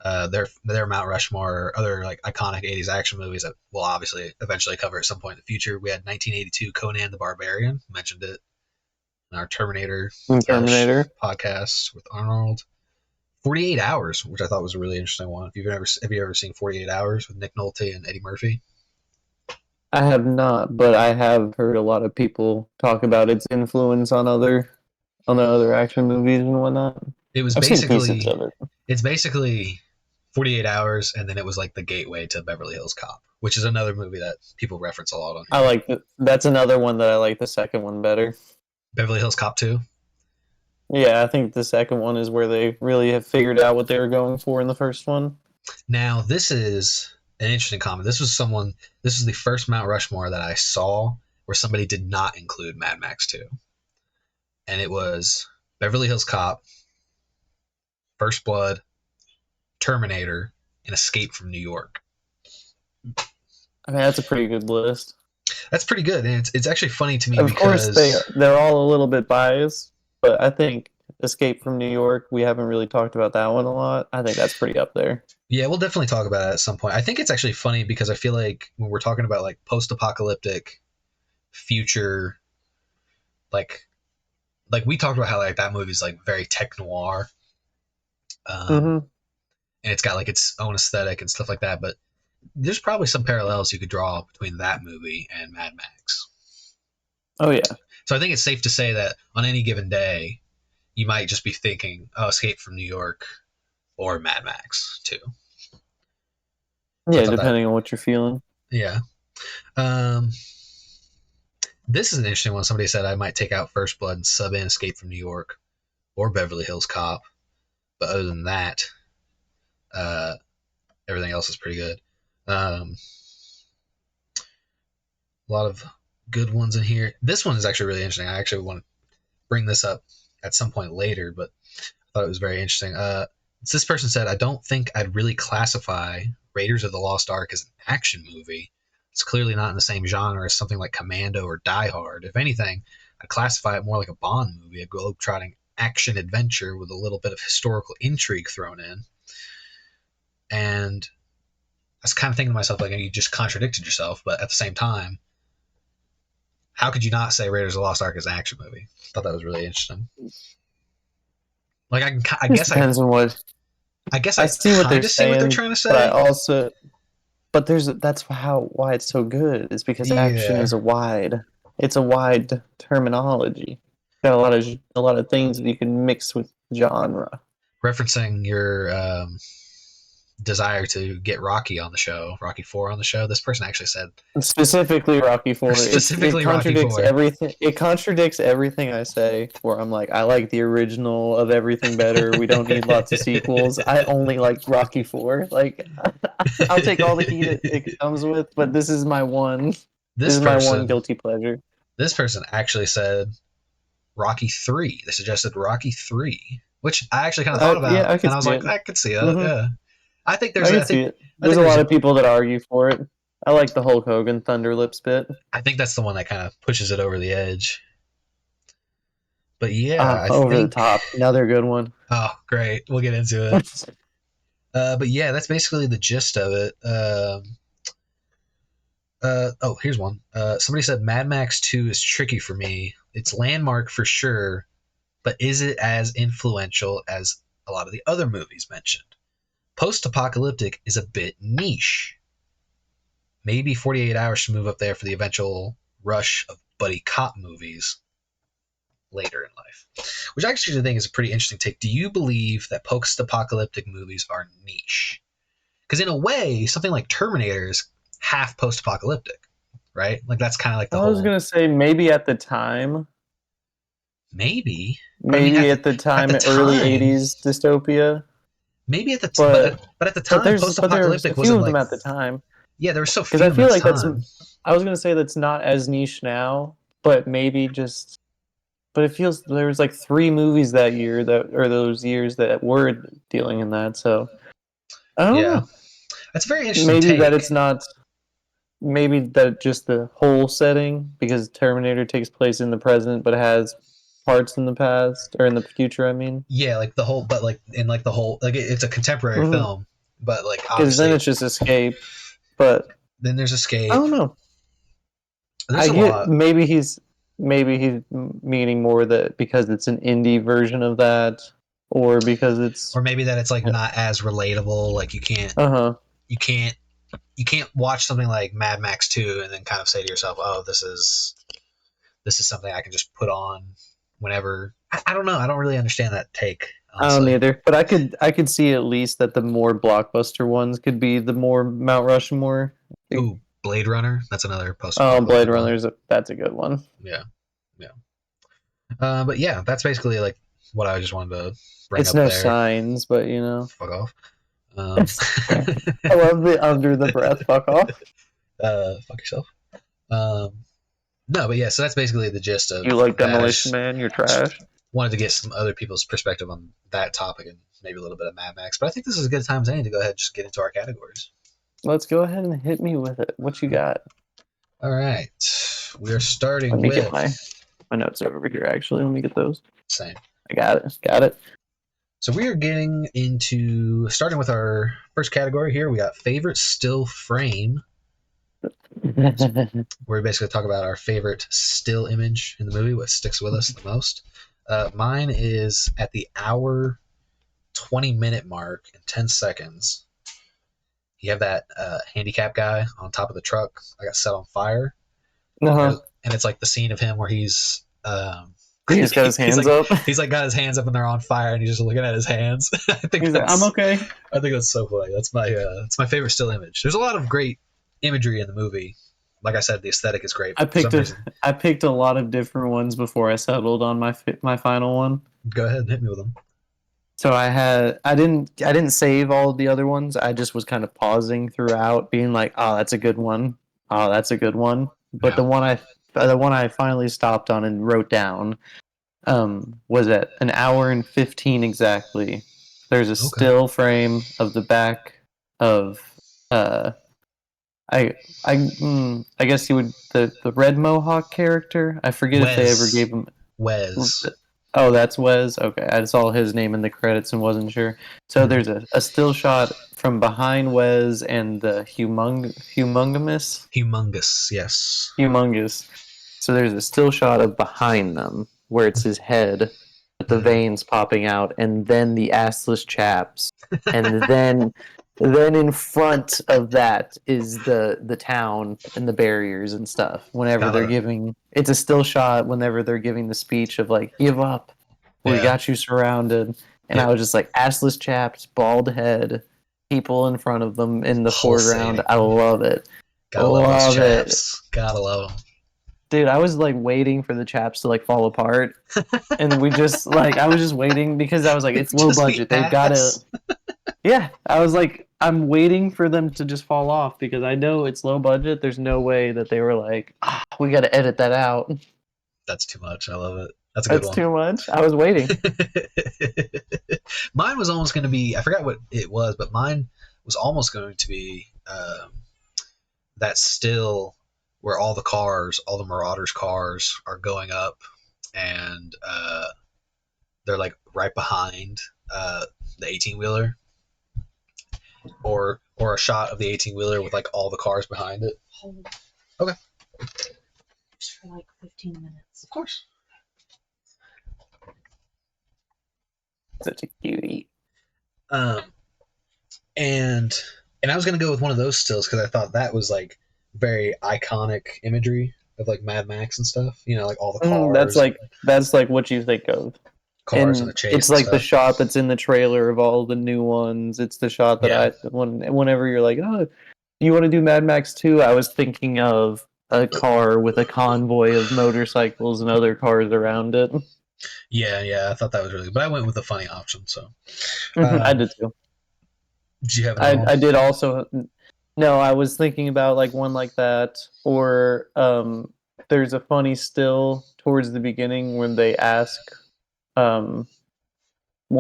their Mount Rushmore or other like iconic '80s action movies that we'll obviously eventually cover at some point in the future. We had 1982 Conan the Barbarian, mentioned it in our Terminator Terminator. podcast with Arnold. 48 Hours, which I thought was a really interesting one. If you've ever have you ever seen 48 Hours with Nick Nolte and Eddie Murphy? I have not, but I have heard a lot of people talk about its influence on the other action movies and whatnot. It was I've seen pieces basically of it. it's basically 48 Hours, and then it was like the gateway to Beverly Hills Cop, which is another movie that people reference a lot on I here. like that's another one that I like the second one better. Beverly Hills Cop 2. Yeah, I think the second one is where they really have figured out what they were going for in the first one. Now, this is an interesting comment. This is the first Mount Rushmore that I saw where somebody did not include Mad Max 2. And it was Beverly Hills Cop, First Blood, Terminator, and Escape from New York. I mean, that's a pretty good list. That's pretty good, and it's actually funny to me Of course, because they're all a little bit biased, but I think Escape from New York, we haven't really talked about that one a lot. I think that's pretty up there. yeah, we'll definitely talk about it at some point. I think it's actually funny because I feel like when we're talking about like post-apocalyptic future, like we talked about how like that movie's like very tech noir, Hmm. and it's got like its own aesthetic and stuff like that. But there's probably some parallels you could draw between that movie and Mad Max. Oh yeah, So I think it's safe to say that on any given day, you might just be thinking, "Oh, Escape from New York" or Mad Max too. So I yeah, thought that, depending on what you're feeling. yeah. Um, this is an interesting one. Somebody said I might take out First Blood and sub in Escape from New York or Beverly Hills Cop. But other than that, uh, everything else is pretty good. A lot of good ones in here. This one is actually really interesting. I actually want to bring this up at some point later, but I thought it was very interesting. This person said, I don't think I'd really classify Raiders of the Lost Ark as an action movie. It's clearly not in the same genre as something like Commando or Die Hard. If anything, I'd classify it more like a Bond movie, a globe-trotting action adventure with a little bit of historical intrigue thrown in. And I was kind of thinking to myself, like, you just contradicted yourself, but at the same time, how could you not say Raiders of the Lost Ark is an action movie? I thought that was really interesting. Like, I Just guess depends on what I I see what they're kind of see what they're saying, trying to but I say. also that's why it's so good is because action Yeah, is it's a wide terminology. Got a lot of things that you can mix with genre. referencing your desire to get Rocky on the show, Rocky 4 on the show. This person actually said Specifically Rocky 4. Specifically it Rocky contradicts 4. everything. It contradicts everything I say. Where I'm like, I like the original of everything better. We don't need lots of sequels. I only like Rocky 4. Like, I'll take all the heat it comes with, but this is my one. This is my one guilty pleasure. This person actually said Rocky 3. They suggested Rocky 3, which I actually kind of thought about, yeah, and I was like, I could see that. Mm-hmm. Yeah, I think I can see it. There's a lot of people that argue for it. I like the Hulk Hogan Thunder Lips bit. I think that's the one that kind of pushes it over the edge. But yeah, over the top. Another good one. Oh, great. We'll get into it. But yeah, that's basically the gist of it. Here's one. Somebody said Mad Max 2 is tricky for me. It's landmark for sure, but is it as influential as a lot of the other movies mentioned? Post-apocalyptic is a bit niche. Maybe 48 Hours to move up there for the eventual rush of buddy cop movies later in life, which I actually think is a pretty interesting take. Do you believe that post-apocalyptic movies are niche? Because in a way, something like Terminator is half post-apocalyptic, right? Like that's kind of like the whole. I was gonna say maybe at the time. Maybe at the time, early '80s dystopia. Maybe at the but at the time, post-apocalyptic was a few of like, them at the time. Yeah, there were so few. Because I feel like time. I was gonna say that's not as niche now, but maybe just. But it feels there was like 3 movies that year those years that were dealing in that. So I don't know. That's a very interesting. Maybe take. that it's not. Maybe that just the whole setting, because Terminator takes place in the present, but has parts in the past or in the future. I mean, yeah, like the whole, but like in like the whole, like it's a contemporary film, but like because then it's just escape. But then there's escape. I don't know. There's a lot. Maybe he's meaning more that because it's an indie version of that, or because it's, or maybe that it's like not as relatable. Like you can't watch something like Mad Max 2 and then kind of say to yourself, oh, this is something I can just put on whenever. I don't know. I don't really understand that take. Honestly. I don't either, but I could see at least that the more blockbuster ones could be the more Mount Rushmore. Ooh, Blade Runner. That's another post. Oh, Blade Runner that's a good one. Yeah. But yeah, that's basically like what I just wanted to bring it's up no there. Signs, but you know. Fuck off. I love the under the breath fuck off. Fuck yourself. No, but yeah, so that's basically the gist of. You like Demolition Man? You're trash. Wanted to get some other people's perspective on that topic and maybe a little bit of Mad Max, but I think this is a good time as any to go ahead and just get into our categories. Let's go ahead and hit me with it. What you got? All right, we are starting. Let me get my notes over here. Actually, let me get those. Same. I got it. So we are getting into starting with our first category here. We got favorite still frame. Where we basically talk about our favorite still image in the movie, what sticks with us the most. Mine is at the hour 20-minute mark and 10 seconds. You have that handicap guy on top of the truck that got set on fire. And it's like the scene of him where he's he's got his hands up. He's like got his hands up and they're on fire and he's just looking at his hands. I think he's like, I'm okay. I think that's so funny. That's my favorite still image. There's a lot of great imagery in the movie. Like I said, the aesthetic is great. I picked a lot of different ones before I settled on my final one. Go ahead and hit me with them. So I didn't save all of the other ones. I just was kind of pausing throughout, being like, "Oh, that's a good one. Oh, that's a good one." But the one I finally stopped on and wrote down was at an hour and 15 exactly. There's a still frame of the back of I guess you would the red mohawk character. I forget Wes. if they ever gave him Wes. Oh, that's Wes. Okay, I saw his name in the credits and wasn't sure. So there's a still shot from behind Wes and the humongous. Yes. Humongous. So there's a still shot of behind them where it's his head with the veins popping out, and then the assless chaps, and then in front of that is the town and the barriers and stuff. Whenever they're giving, it's a still shot whenever they're giving the speech of like, give up, we got you surrounded. And I was just like, assless chaps, bald head, people in front of them in the Pulsating. foreground. I love it. Gotta love those Love it. chaps. Gotta love them. Dude, I was like waiting for the chaps to like fall apart. And we just like I was just waiting because I was like, it's low Just be budget. They've gotta ass. Yeah. I was like, I'm waiting for them to just fall off because I know it's low budget. There's no way that they were like, we gotta edit that out. That's too much. I love it. That's a good That's one. too much. I was waiting. Mine was almost going to be, I forgot what it was, but mine was almost going to be that still where all the cars, all the Marauders cars are going up and they're like right behind the 18-wheeler or a shot of the 18-wheeler with like all the cars behind it. Hold. Okay. Just for like 15 minutes. Of course. Such a cutie. And I was gonna go with one of those stills because I thought that was like very iconic imagery of like Mad Max and stuff. You know, like all the cars. That's like what you think of. Cars and the chase. It's and like the stuff. shot that's in the trailer of all the new ones. It's the shot that whenever you're like, oh, you want to do Mad Max 2? I was thinking of a car with a convoy of motorcycles and other cars around it. Yeah, I thought that was really good. But I went with the funny option, so. I did too. Did you have I did also. No, I was thinking about like one like that, or there's a funny still towards the beginning when they ask, when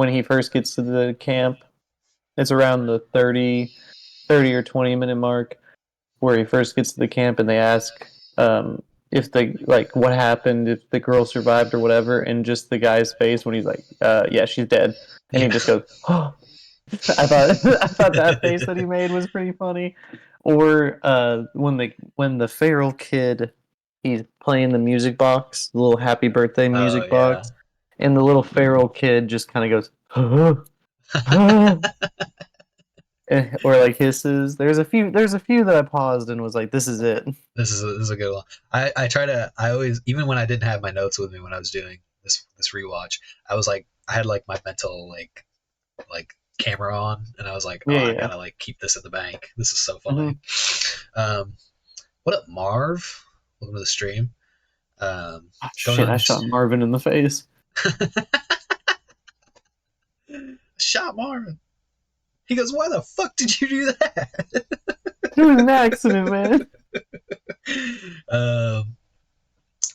he first gets to the camp, it's around the 30 or 20 minute mark, where he first gets to the camp and they ask if what happened, if the girl survived or whatever, and just the guy's face when he's like, yeah, she's dead, and he just goes, oh. I thought that face that he made was pretty funny. Or when the feral kid, he's playing the music box, the little happy birthday music box, and the little feral kid just kind of goes, or like hisses. There's a few that I paused and was like, this is it. This is a good one. I always, even when I didn't have my notes with me when I was doing this rewatch, I was like, I had like my mental like camera on, and I was like, I gotta like keep this in the bank. This is so funny. Mm-hmm. What up, Marv? Welcome to the stream. Shit, I shot Marvin in the face. Shot Marvin. He goes, why the fuck did you do that? It was an accident, man.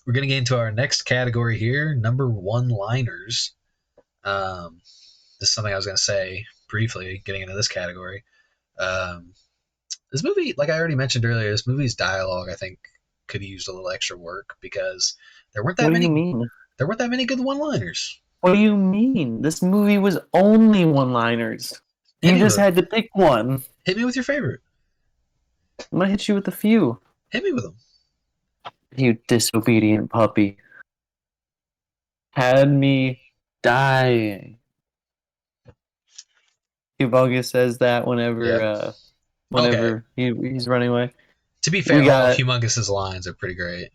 We're gonna get into our next category here, number one-liners. This is something I was going to say briefly, getting into this category. This movie, like I already mentioned earlier, this movie's dialogue, I think, could have used a little extra work because there weren't that many. What do you mean? There weren't that many good one-liners. What do you mean? This movie was only one-liners. You just had to pick one. Hit me with your favorite. I'm gonna hit you with a few. Hit me with them. You disobedient puppy. Had me dying. Humongous says that whenever he's running away. To be fair, all of Humongous's lines are pretty great.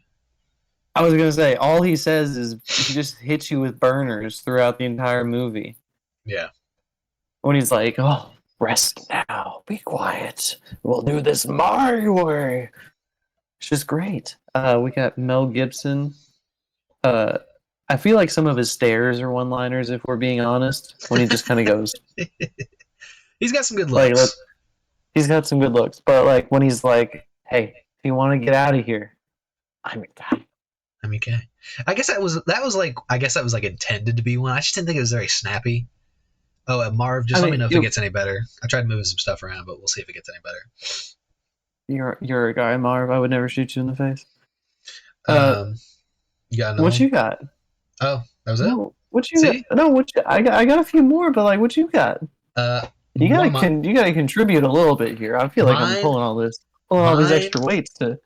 I was gonna say all he says is he just hits you with burners throughout the entire movie. Yeah. When he's like, "Oh, rest now, be quiet. We'll do this my way." It's just great. We got Mel Gibson. I feel like some of his stares are one-liners, if we're being honest. When he just kind of goes. He's got some good looks. He's got some good looks, but like when he's like, "Hey, if you want to get out of here, I'm your guy." I guess that was like intended to be one. I just didn't think it was very snappy. Oh, Marv, let me know if it gets any better. I tried moving some stuff around, but we'll see if it gets any better. You're a guy, Marv. I would never shoot you in the face. You got another what one? you got? Oh, that was it. No, what you got? No, I got a few more, but like, what you got? You gotta contribute a little bit here. I feel like I'm pulling all these extra weights to.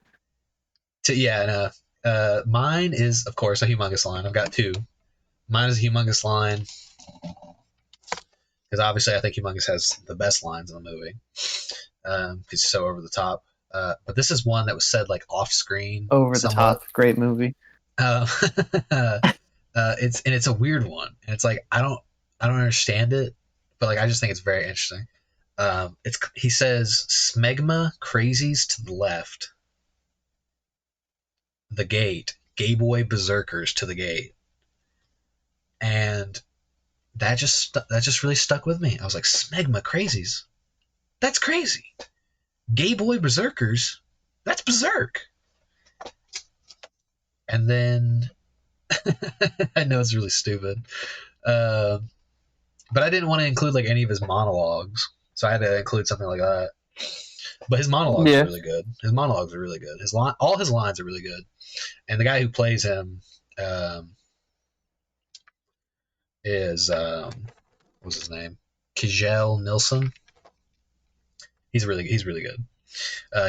Mine is of course a humongous line. I've got two. Mine is a humongous line because obviously I think Humongous has the best lines in the movie because he's so over the top. But this is one that was said like off screen. Over the top, great movie. It's a weird one. And it's like I don't understand it, but like I just think it's very interesting. He says smegma crazies to the left, the gate, gay boy berserkers to the gate, and that just really stuck with me. I was like, smegma crazies, that's crazy. Gay boy berserkers, that's berserk. And then I know it's really stupid, uh, but I didn't want to include like any of his monologues, so I had to include something like that. But his monologues are Yeah. really good. His monologues are really good. All his lines are really good. And the guy who plays him is what's his name? Kjell Nilsson. He's really good.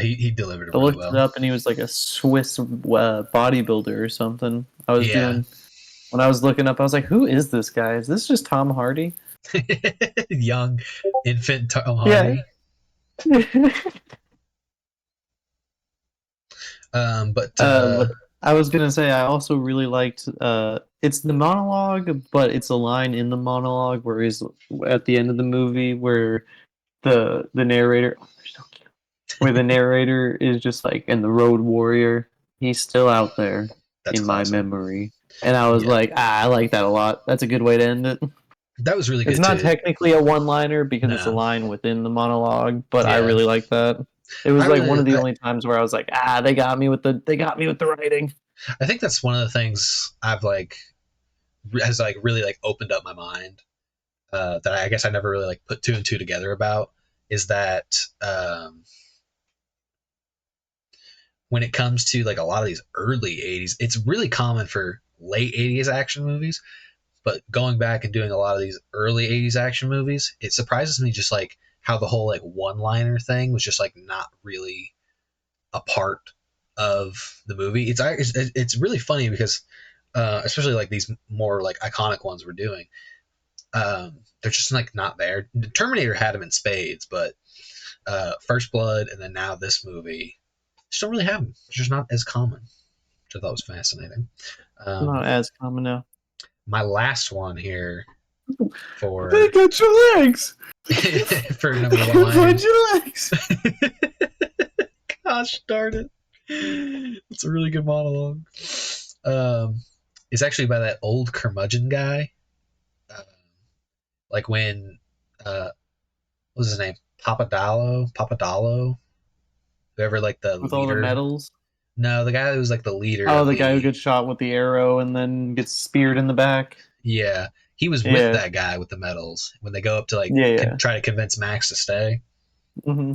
He delivered it I really looked it well. up, and he was like a Swiss bodybuilder or something. Yeah. When I was looking up, I was like, "Who is this guy? Is this just Tom Hardy?" Young infant Tom Yeah. Hardy. But But I was gonna say I also really liked. It's the monologue, but it's a line in the monologue where he's at the end of the movie where the narrator, oh, they're so cute. Where the narrator is just like, and the road warrior, he's still out there that's in my classic. memory. And I was Yeah. like, I like that a lot. That's a good way to end it. That was really It's good not too. technically a one-liner because it's a No. line within the monologue, but I Yeah. really like that. It was I like one of the really only times where I was like, they got me with the writing. I think that's one of the things I've like has like really like opened up my mind, that I guess I never really like put two and two together about, is that when it comes to like a lot of these early 80s, it's really common for late 80s action movies, but going back and doing a lot of these early 80s action movies, it surprises me just like how the whole like one liner thing was just like not really a part of the movie. It's really funny because especially like these more like iconic ones we're doing, they're just like not there. Terminator had them in spades, but First Blood and then now this movie just don't really have them. It's just not as common, which I thought was fascinating. Not as common now. My last one here for got your legs. for number one. your legs. Gosh darn it. It's a really good monologue. It's actually by that old curmudgeon guy. Uh, like when, what was his name? Papadalo? Whoever, like the With all the leader. medals. No, the guy who was like the leader Oh, of the guy who gets shot with the arrow and then gets speared in the back. Yeah. He was with Yeah. that guy with the medals when they go up to like Yeah. try to convince Max to stay. Mm-hmm.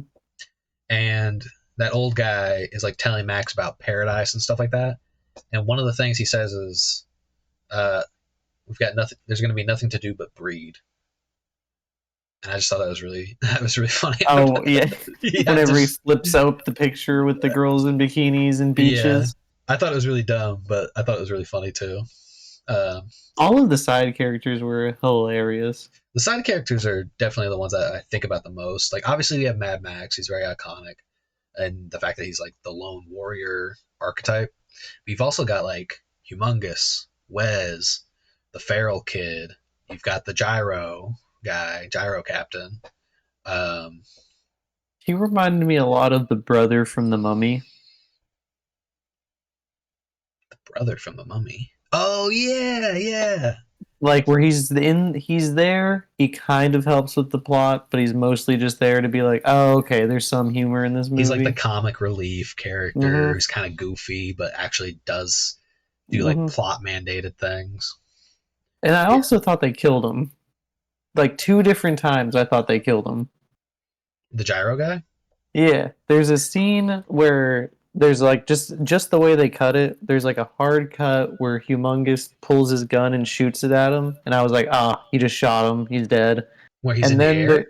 And that old guy is like telling Max about paradise and stuff like that. And one of the things he says is, "We've got nothing. There's going to be nothing to do but breed." And I just thought that was really funny. Oh, yeah. Yeah, Whenever he just- flips out the picture with the girls in bikinis and beaches. I thought it was really dumb, but I thought it was really funny too. All of the side characters were hilarious. The side characters are definitely the ones that I think about the most. Like obviously we have Mad Max; he's very iconic, and the fact that he's like the lone warrior archetype. But you've also got like Humongous, Wes, the Feral Kid. You've got the Gyro guy, Gyro Captain. Um, He reminded me a lot of the brother from The Mummy. the brother from the Mummy. Oh yeah. Like where he's there, he kind of helps with the plot, but he's mostly just there to be like, oh, okay, there's some humor in this movie. He's like the comic relief character Mhm. who's kind of goofy, but actually does do like plot mandated things. And I also thought they killed him. Like 2 different times I thought they killed him. The Gyro guy? Yeah, there's a scene where there's like just the way they cut it. There's like a hard cut where Humongous pulls his gun and shoots it at him, and I was like, he just shot him. He's dead. Where he's And in the then air?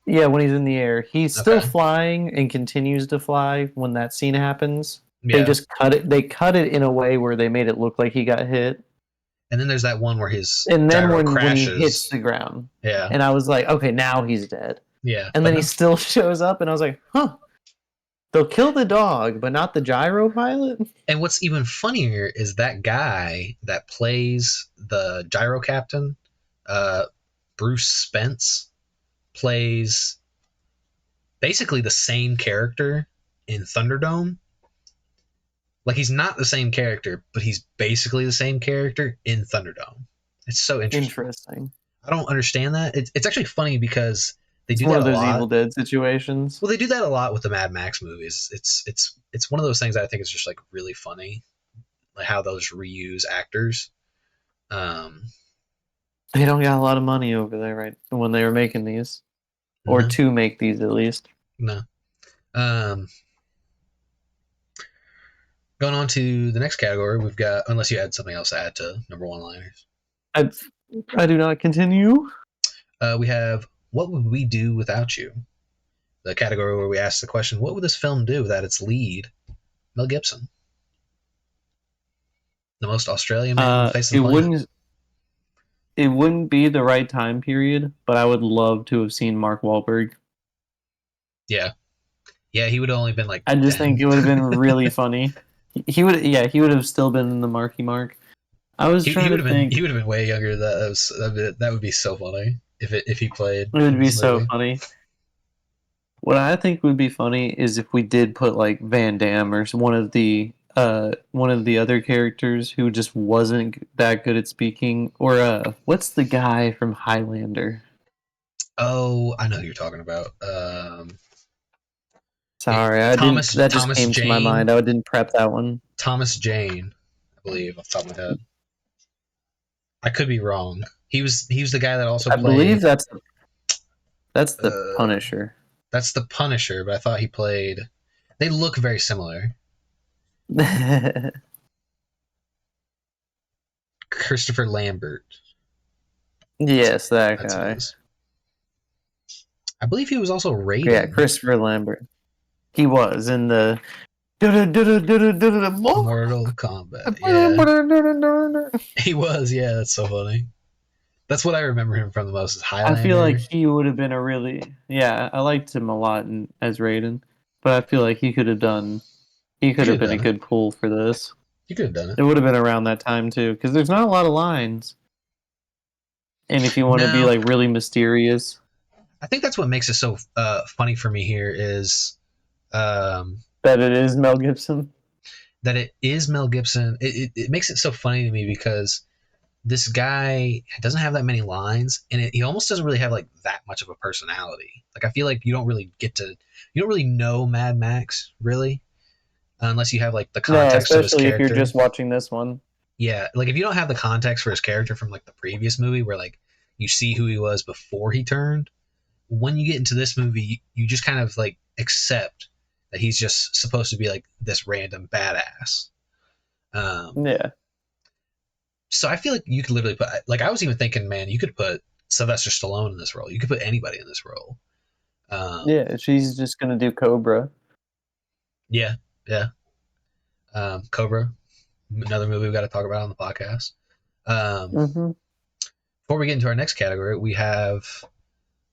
yeah, when he's in the air, he's still Okay. flying and continues to fly when that scene happens. Yeah. They just cut it. They cut it in a way where they made it look like he got hit. And then there's that one where his And then gyro when he crashes. hits the ground, Yeah. and I was like, okay, now he's dead. Yeah. And then he still shows up, and I was like, huh. They'll kill the dog, but not the gyro pilot? And what's even funnier is that guy that plays the gyro captain, Bruce Spence, plays basically the same character in Thunderdome. Like, he's not the same character, but he's basically the same character in Thunderdome. It's so interesting. I don't understand that. It's actually funny because they do one that of a those lot. Evil Dead situations. Well, they do that a lot with the Mad Max movies. It's one of those things that I think is just like really funny, like how they'll just reuse actors. They don't got a lot of money over there, right? When they were making these, or No. to make these at least. No. Going on to the next category, we've got, unless you had something else to add to number one liners. I do not continue. We have What Would We Do Without You? The category where we ask the question, what would this film do without its lead, Mel Gibson? The most Australian man on the face of the planet. It wouldn't be the right time period, but I would love to have seen Mark Wahlberg. Yeah. Yeah, he would have only been like I just 10. think it would have been really funny. He would have still been in the Marky Mark. I was trying to think. He would have been way younger. That would be so funny if he played. It would be so funny. What I think would be funny is if we did put like Van Damme or one of the other characters who just wasn't that good at speaking, or what's the guy from Highlander? Oh, I know who you're talking about. Sorry, that just came to my mind. I didn't prep that one. Thomas Jane, I believe, off the top of my head. I could be wrong. He was the guy that also played. I believe that's the Punisher. That's the Punisher, but I thought he played. They look very similar. Christopher Lambert. Yes, that guy. I believe he was also Raiden. Yeah, Christopher Lambert. He was in the Mortal Kombat. Yeah. He was. Yeah, that's so funny. That's what I remember him from the most. Is Highlander. I feel like he would have been I liked him a lot as Raiden, but I feel like he could have been a good pull for this. He could have done it. It would have been around that time too, because there's not a lot of lines. And if you want to be like really mysterious, I think that's what makes it so funny for me here is that it is Mel Gibson. That it is Mel Gibson. It makes it so funny to me because this guy doesn't have that many lines, and he almost doesn't really have like that much of a personality. Like, I feel like you don't really know Mad Max really, unless you have like the context of his character. Especially if you're just watching this one. Yeah, like if you don't have the context for his character from like the previous movie, where like you see who he was before he turned. When you get into this movie, you just kind of like accept that he's just supposed to be like this random badass. Yeah. So I feel like you could literally put, like, I was even thinking, man, you could put Sylvester Stallone in this role. You could put anybody in this role. Yeah, she's just gonna do Cobra. Yeah. Cobra, another movie we got to talk about on the podcast. Before we get into our next category, we have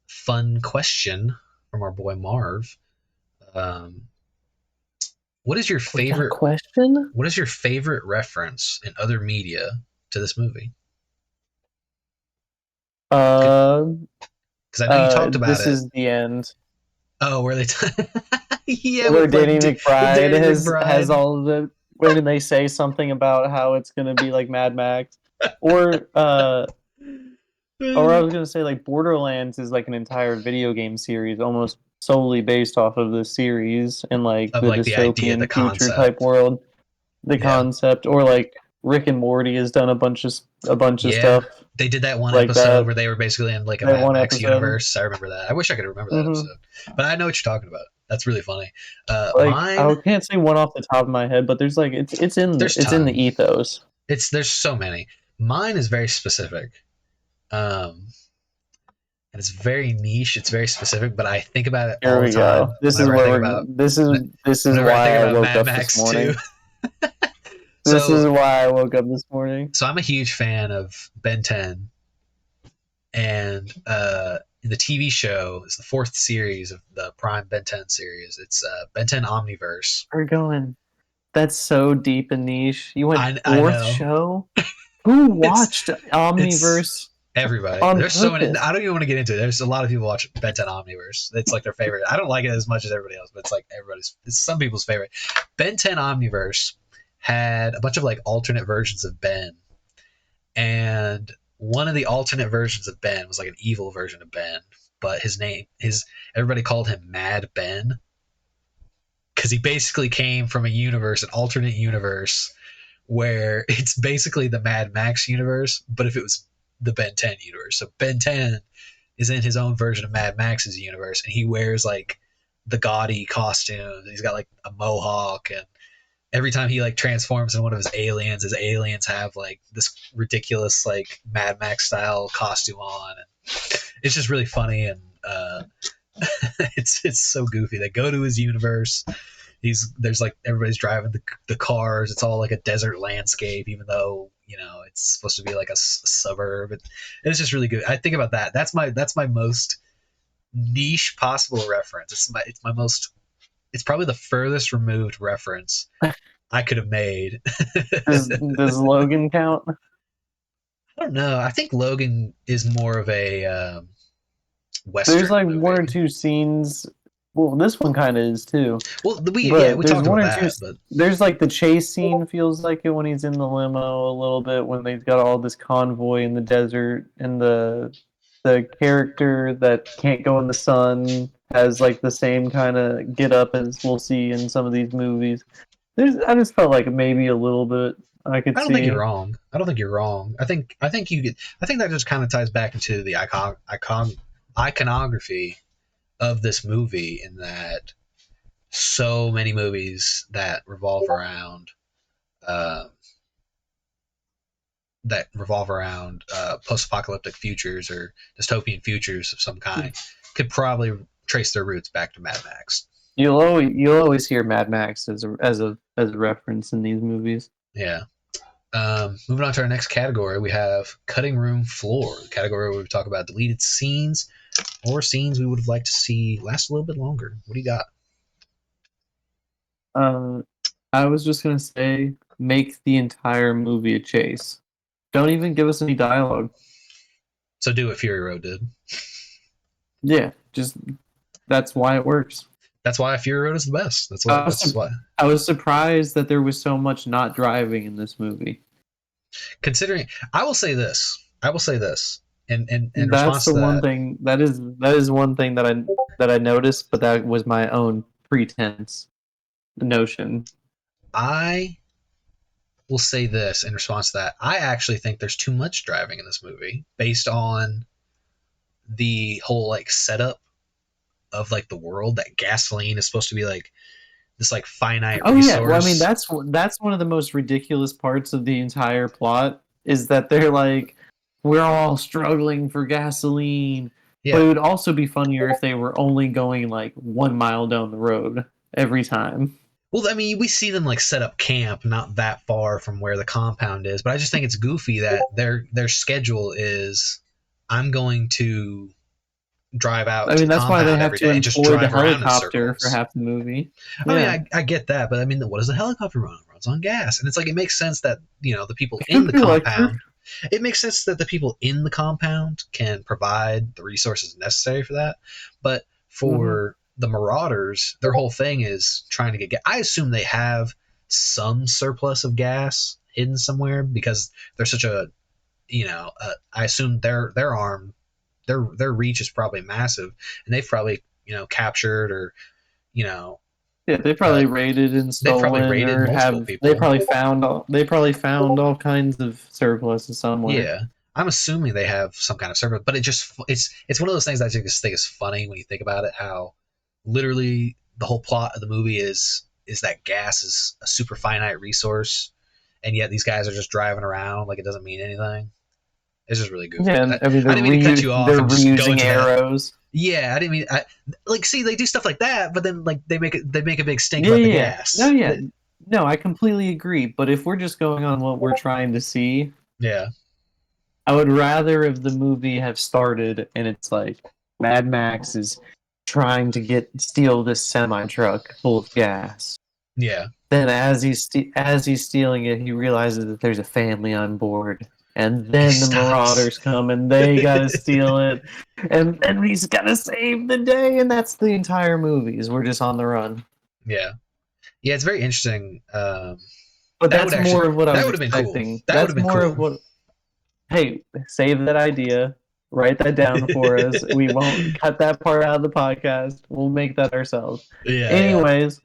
fun question from our boy Marv. What is your favorite question? What is your favorite reference in other media to this movie? Because I know you talked about this is the end. Oh, where they? Yeah, where Danny McBride has all of the. Where did they say something about how it's gonna be like Mad Max, or I was gonna say like Borderlands is like an entire video game series, almost solely based off of the series and like the dystopian future type world. The concept, or like Rick and Morty has done a bunch of stuff. They did that one like episode where they were basically in like a Mad Max universe. I remember that. I wish I could remember that episode, but I know what you're talking about. That's really funny. I can't say one off the top of my head, but there's like it's in the ethos. There's so many. Mine is very specific, and it's very niche. It's very specific, but I think about it all the time. This is why I woke up this morning. This is why I woke up this morning. So I'm a huge fan of Ben 10, and the TV show is the 4th series of the Prime Ben 10 series. It's Ben 10 Omniverse. We're going. That's so deep and niche. You went 4th show? Who watched Omniverse? Everybody. On There's so many. purpose. I don't even want to get into it. There's a lot of people watch Ben 10 Omniverse. It's like their favorite. I don't like it as much as everybody else, but it's like it's some people's favorite. Ben 10 Omniverse had a bunch of like alternate versions of Ben, and one of the alternate versions of Ben was like an evil version of Ben, but everybody called him Mad Ben because he basically came from an alternate universe where it's basically the Mad Max universe, but if it was the Ben 10 universe. So Ben 10 is in his own version of Mad Max's universe, and he wears like the gaudy costumes. He's got like a mohawk, and every time he like transforms in one of his aliens have like this ridiculous like Mad Max style costume on, and it's just really funny, and it's so goofy. They go to his universe. There's like everybody's driving the cars. It's all like a desert landscape, even though it's supposed to be like a suburb. It's just really good. I think about that. That's my most niche possible reference. It's my most. It's probably the furthest removed reference I could have made. Does Logan count? I don't know. I think Logan is more of a Western. There's like movie. one or two scenes. Well, this one kind of is too. Well, we there's talked one about or two. that. But There's like the chase scene feels like it when he's in the limo a little bit when they've got all this convoy in the desert, and the character that can't go in the sun has like the same kind of get up as we'll see in some of these movies. I just felt like maybe a little bit I could I don't see. think you're wrong. I think that just kind of ties back into the iconography of this movie, in that so many movies that revolve around post-apocalyptic futures or dystopian futures of some kind could probably trace their roots back to Mad Max. You'll always hear Mad Max as a reference in these movies. Yeah. Moving on to our next category, we have cutting room floor, the category where we talk about deleted scenes or scenes we would have liked to see last a little bit longer. What do you got? I was just gonna say, make the entire movie a chase. Don't even give us any dialogue. So do what Fury Road did. Yeah, just that's why it works. That's why Fury Road is the best. That's why. I was surprised that there was so much not driving in this movie. Considering, I will say this. In That's response the to one that, thing that is one thing that I noticed, but that was my own pretense notion. I will say this in response to that. I actually think there's too much driving in this movie based on the whole like setup of like the world, that gasoline is supposed to be like this like finite resource. Yeah, well, I mean that's one of the most ridiculous parts of the entire plot is that they're like, we're all struggling for gasoline. Yeah. But it would also be funnier if they were only going like 1 mile down the road every time. Well, I mean, we see them like set up camp not that far from where the compound is, but I just think it's goofy that their schedule is, I'm going to drive out. I mean, that's why they have to employ the helicopter for circles. Half the movie. I mean, I get that, but I mean, what does the helicopter run? It runs on gas, and it's like it makes sense that the people in the compound. It makes sense that the people in the compound can provide the resources necessary for that, but for the Marauders, their whole thing is trying to get gas. I assume they have some surplus of gas hidden somewhere because they're such a, I assume their arm, their reach is probably massive, and they've probably captured or yeah, they probably raided and stolen. They probably raided multiple people. They probably found all kinds of surpluses somewhere. Yeah, I'm assuming they have some kind of surplus, but it's one of those things that I just think is funny when you think about it. How literally the whole plot of the movie is that gas is a super finite resource, and yet these guys are just driving around like it doesn't mean anything. It's just really goofy. Yeah, I didn't mean to cut you off. They're reusing arrows. Yeah, I didn't mean see they do stuff like that, but then like they make a big stink about the gas. No, I completely agree. But if we're just going on what we're trying to see, I would rather if the movie have started and it's like Mad Max is trying to steal this semi truck full of gas. Yeah. Then as he's stealing it, he realizes that there's a family on board, And then the stops. Marauders come and they gotta steal it. And then he's gotta save the day, and that's the entire movie, is we're just on the run. Yeah, it's very interesting. But That that's would more of what I that was would have been cool. expecting. That would That's have been more cool. of what. Hey, save that idea. Write that down for us. We won't cut that part out of the podcast. We'll make that ourselves. Yeah. Anyways,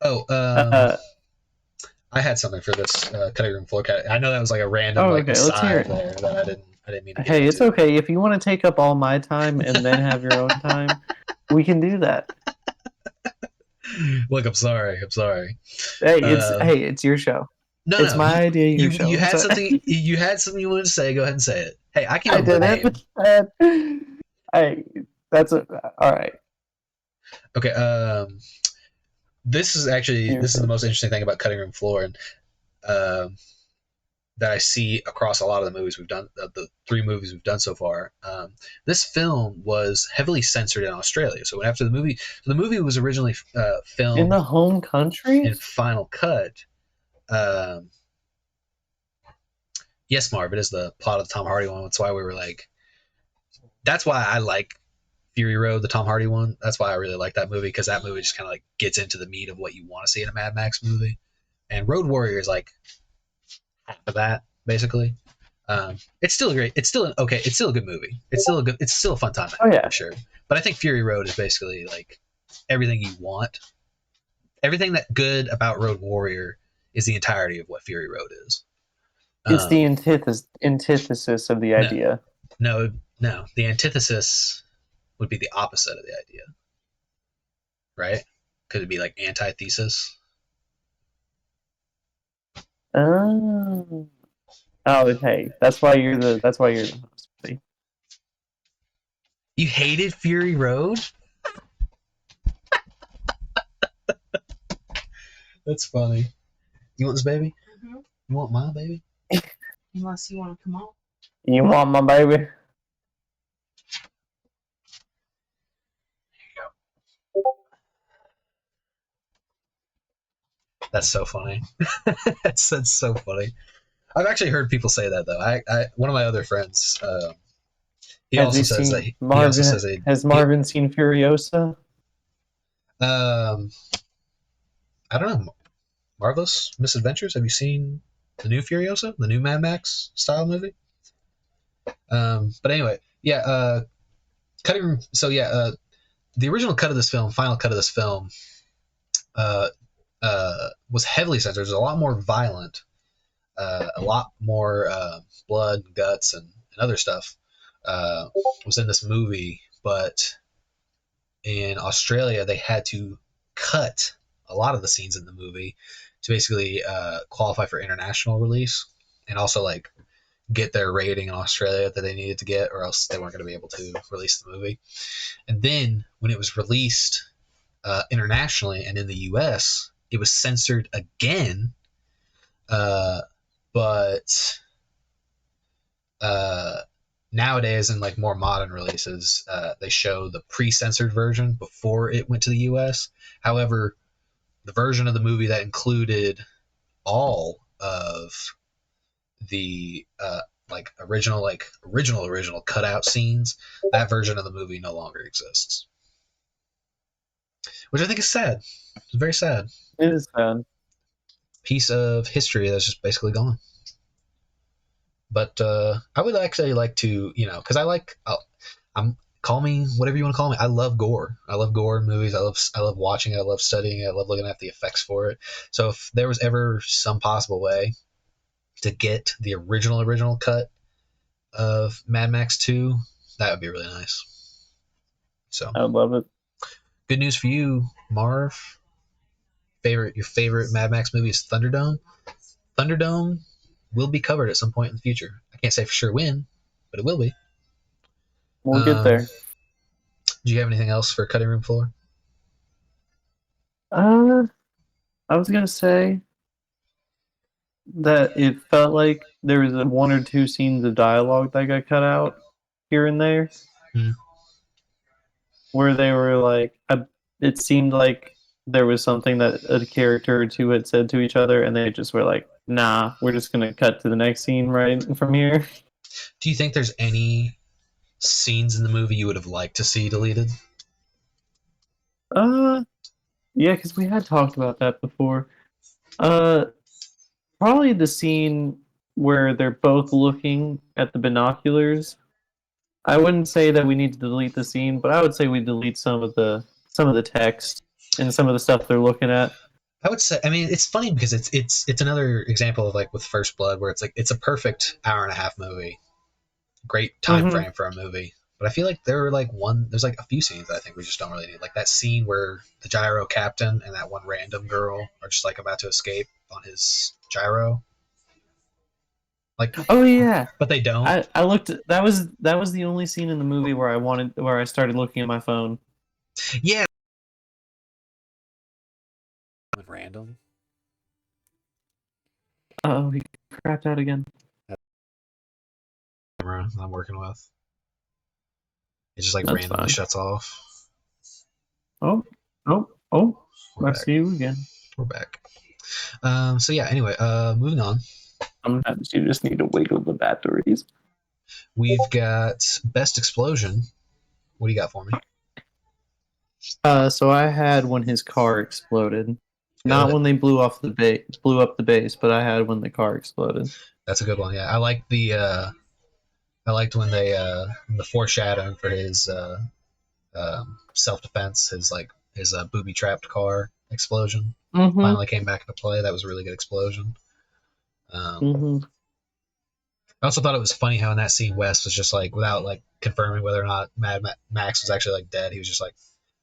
Oh, uh, I had something for this cutting room floor cut. I know that was like a random Oh, like okay, let's hear aside it. there that I didn't mean to get hey, it's into. okay. If you want to take up all my time and then have your own time, we can do that. Look, I'm sorry. Hey, it's your show. No, It's my idea, your show. You had So- something. You had something you wanted to say. Go ahead and say it. Hey, I came I up with a did name. it. Hey, that's a, all right. Okay. This is the most interesting thing about cutting room floor, and that I see across a lot of the movies we've done. The 3 movies we've done so far. This film was heavily censored in Australia. So after the movie was originally filmed In the home country? in Final Cut. Yes, Marv, it is the plot of the Tom Hardy one. That's why we were like, that's why I like Fury Road, the Tom Hardy one. That's why I really like that movie, because that movie just kind of like gets into the meat of what you want to see in a Mad Max movie. And Road Warrior is like half of that, basically. It's still great. It's still okay. It's still a good movie. It's still a fun time. Oh, yeah. For sure. But I think Fury Road is basically like everything you want. Everything that good about Road Warrior is the entirety of what Fury Road is. It's the antithesis of the idea. No. The antithesis would be the opposite of the idea, right? Could it be like antithesis? Oh, hey, that's why you're the host. See? You hated Fury Road? That's funny. You want this baby? Mhm. You want my baby? Unless you want to come on. You want my baby? That's so funny. that's so funny. I've actually heard people say that though. I one of my other friends, he also says that Has Marvin seen Furiosa? I don't know. Marvelous Misadventures. Have you seen the new Furiosa, the new Mad Max style movie? But anyway, yeah. Cutting room. So yeah, the original cut of this film, final cut of this film, was heavily censored. It was a lot more violent, a lot more blood, guts, and other stuff was in this movie. But in Australia, they had to cut a lot of the scenes in the movie to basically qualify for international release, and also like get their rating in Australia that they needed to get, or else they weren't going to be able to release the movie. And then when it was released internationally and in the US, it was censored again. But nowadays, in like more modern releases, they show the pre-censored version before it went to the US. However, the version of the movie that included all of the original cutout scenes, that version of the movie no longer exists, which I think is sad. It's very sad. It is sad. Piece of history that's just basically gone. But I would actually like to, because call me whatever you want to call me. I love gore. I love gore in movies. I love watching it. I love studying it. I love looking at the effects for it. So if there was ever some possible way to get the original cut of Mad Max 2, that would be really nice. So I love it. good news for you, Marv. Your favorite Mad Max movie is Thunderdome. Thunderdome will be covered at some point in the future. I can't say for sure when, but it will be. We'll get there. Do you have anything else for cutting room floor? I was gonna say that it felt like there was 1 or 2 scenes of dialogue that got cut out here and there, where they were like, it seemed like there was something that a character or two had said to each other, and they just were like, nah, we're just gonna cut to the next scene right from here. Do you think there's any scenes in the movie you would have liked to see deleted? Uh, yeah, because we had talked about that before. Uh, Probably the scene where they're both looking at the binoculars. I wouldn't say that we need to delete the scene, but I would say we delete some of the text and some of the stuff they're looking at. I would say, I mean, it's funny because it's another example of like with First Blood, where it's like it's a perfect hour and a half movie, great time Mm-hmm. frame for a movie. But I feel like there's like a few scenes that I think we just don't really need. Like that scene where the gyro captain and that one random girl are just like about to escape on his gyro. Like, Oh yeah, but they don't. I looked. That was the only scene in the movie where I started looking at my phone. Yeah, Random. Oh, he crapped out again. camera I'm working with. It just like That's randomly fine. shuts off. Oh, oh! We're I back. see you again. We're back. So yeah. Anyway, moving on. Sometimes you just need to wiggle the batteries. We've got best explosion. What do you got for me? So I had when his car exploded, not Good. when they blew up the base, but I had when the car exploded. That's a good one. Yeah, I like the. I liked when they the foreshadowing for his self defense, his booby trapped car explosion Mm-hmm. finally came back into play. That was a really good explosion. Mm-hmm. I also thought it was funny how in that scene Wes was just like, without like confirming whether or not Max was actually like dead, he was just like,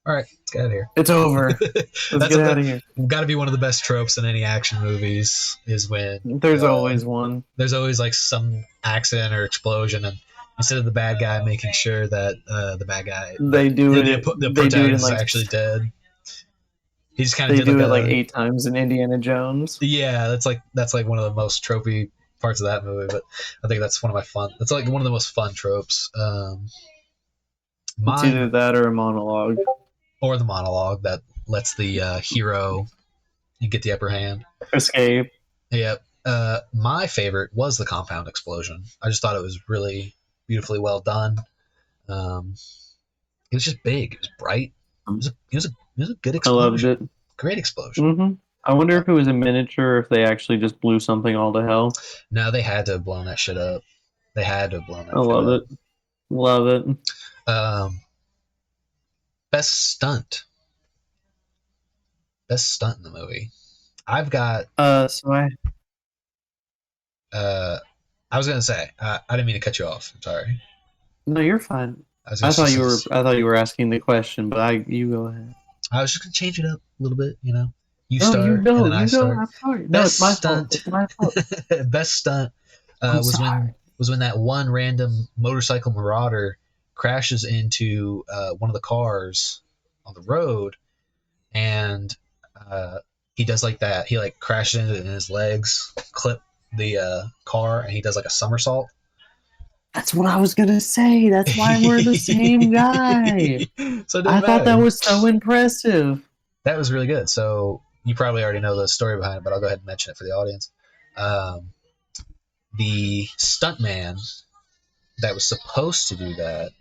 "All right, let's get out of here." It's over. Let's That's get out of here. got to be one of the best tropes in any action movies is when There's always one. there's always like some accident or explosion, and instead of the bad guy making sure that the bad guy, They do it. the They do it in protagonist is like actually dead. He just kind of they did like do it like a 8 times in Indiana Jones. yeah. That's like one of the most tropey parts of that movie, but I think that's one of my fun. That's like one of the most fun tropes. It's either Mine that or a monologue. or the monologue that lets the hero you get the upper hand. Escape. Yep. My favorite was the compound explosion. I just thought it was really beautifully well done. It was just big. It was bright. It was a good I loved explosion. it. Great explosion. Mm-hmm. I wonder if it was a miniature or if they actually just blew something all to hell. No, they had to have blown that shit up. They had to have blown I that shit love up. it. Love it. Best stunt. Best stunt in the movie. I've got. So I I was gonna say. I didn't mean to cut you off. I'm sorry. No, you're fine. I was just, I thought you were asking the question, but you go ahead. I was just gonna change it up a little bit. You No, start and then I you go. start. I'm sorry. No, Best it's my fault. stunt. It's my fault. Best stunt I'm was sorry. when that one random motorcycle marauder crashes into one of the cars on the road, and uh, he does like that. He like crashes into it, and his legs clip the car, and he does like a somersault. That's what I was gonna say. That's why we're the same guy. So it doesn't I thought that matter. was so impressive. That was really good. So you probably already know the story behind it, but I'll go ahead and mention it for the audience. Um, the stuntman that was supposed to do that,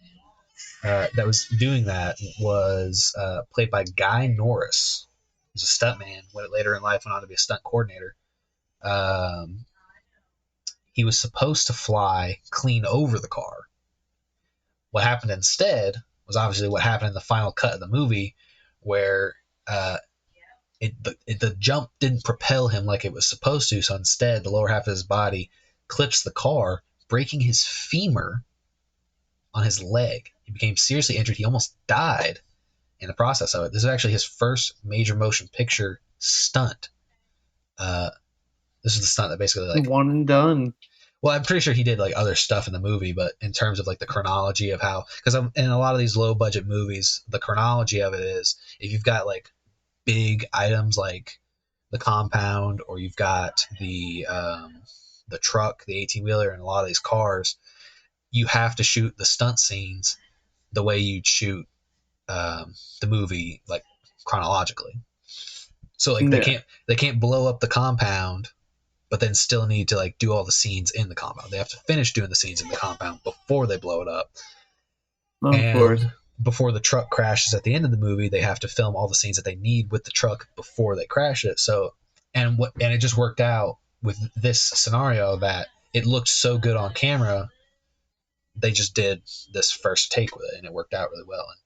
that was doing that, was played by Guy Norris. He was a stuntman. Later in life went on to be a stunt coordinator. Um, he was supposed to fly clean over the car. What happened instead was obviously what happened in the final cut of the movie, where the jump didn't propel him like it was supposed to. So instead, the lower half of his body clips the car, breaking his femur on his leg. He became seriously injured. He almost died in the process of it. This is actually his first major motion picture stunt. Uh, this is the stunt that basically like. One and done. Well, I'm pretty sure he did like other stuff in the movie, but in terms of like the chronology of how, because in a lot of these low budget movies, the chronology of it is if you've got like big items like the compound, or you've got the truck, the 18-wheeler, and a lot of these cars, you have to shoot the stunt scenes the way you'd shoot the movie, like chronologically. So like Yeah. they can't blow up the compound, but then still need to like do all the scenes in the compound. They have to finish doing the scenes in the compound before they blow it up. Of And course. before the truck crashes at the end of the movie, they have to film all the scenes that they need with the truck before they crash it. So, and it just worked out with this scenario that it looked so good on camera. They just did this first take with it, and it worked out really well. And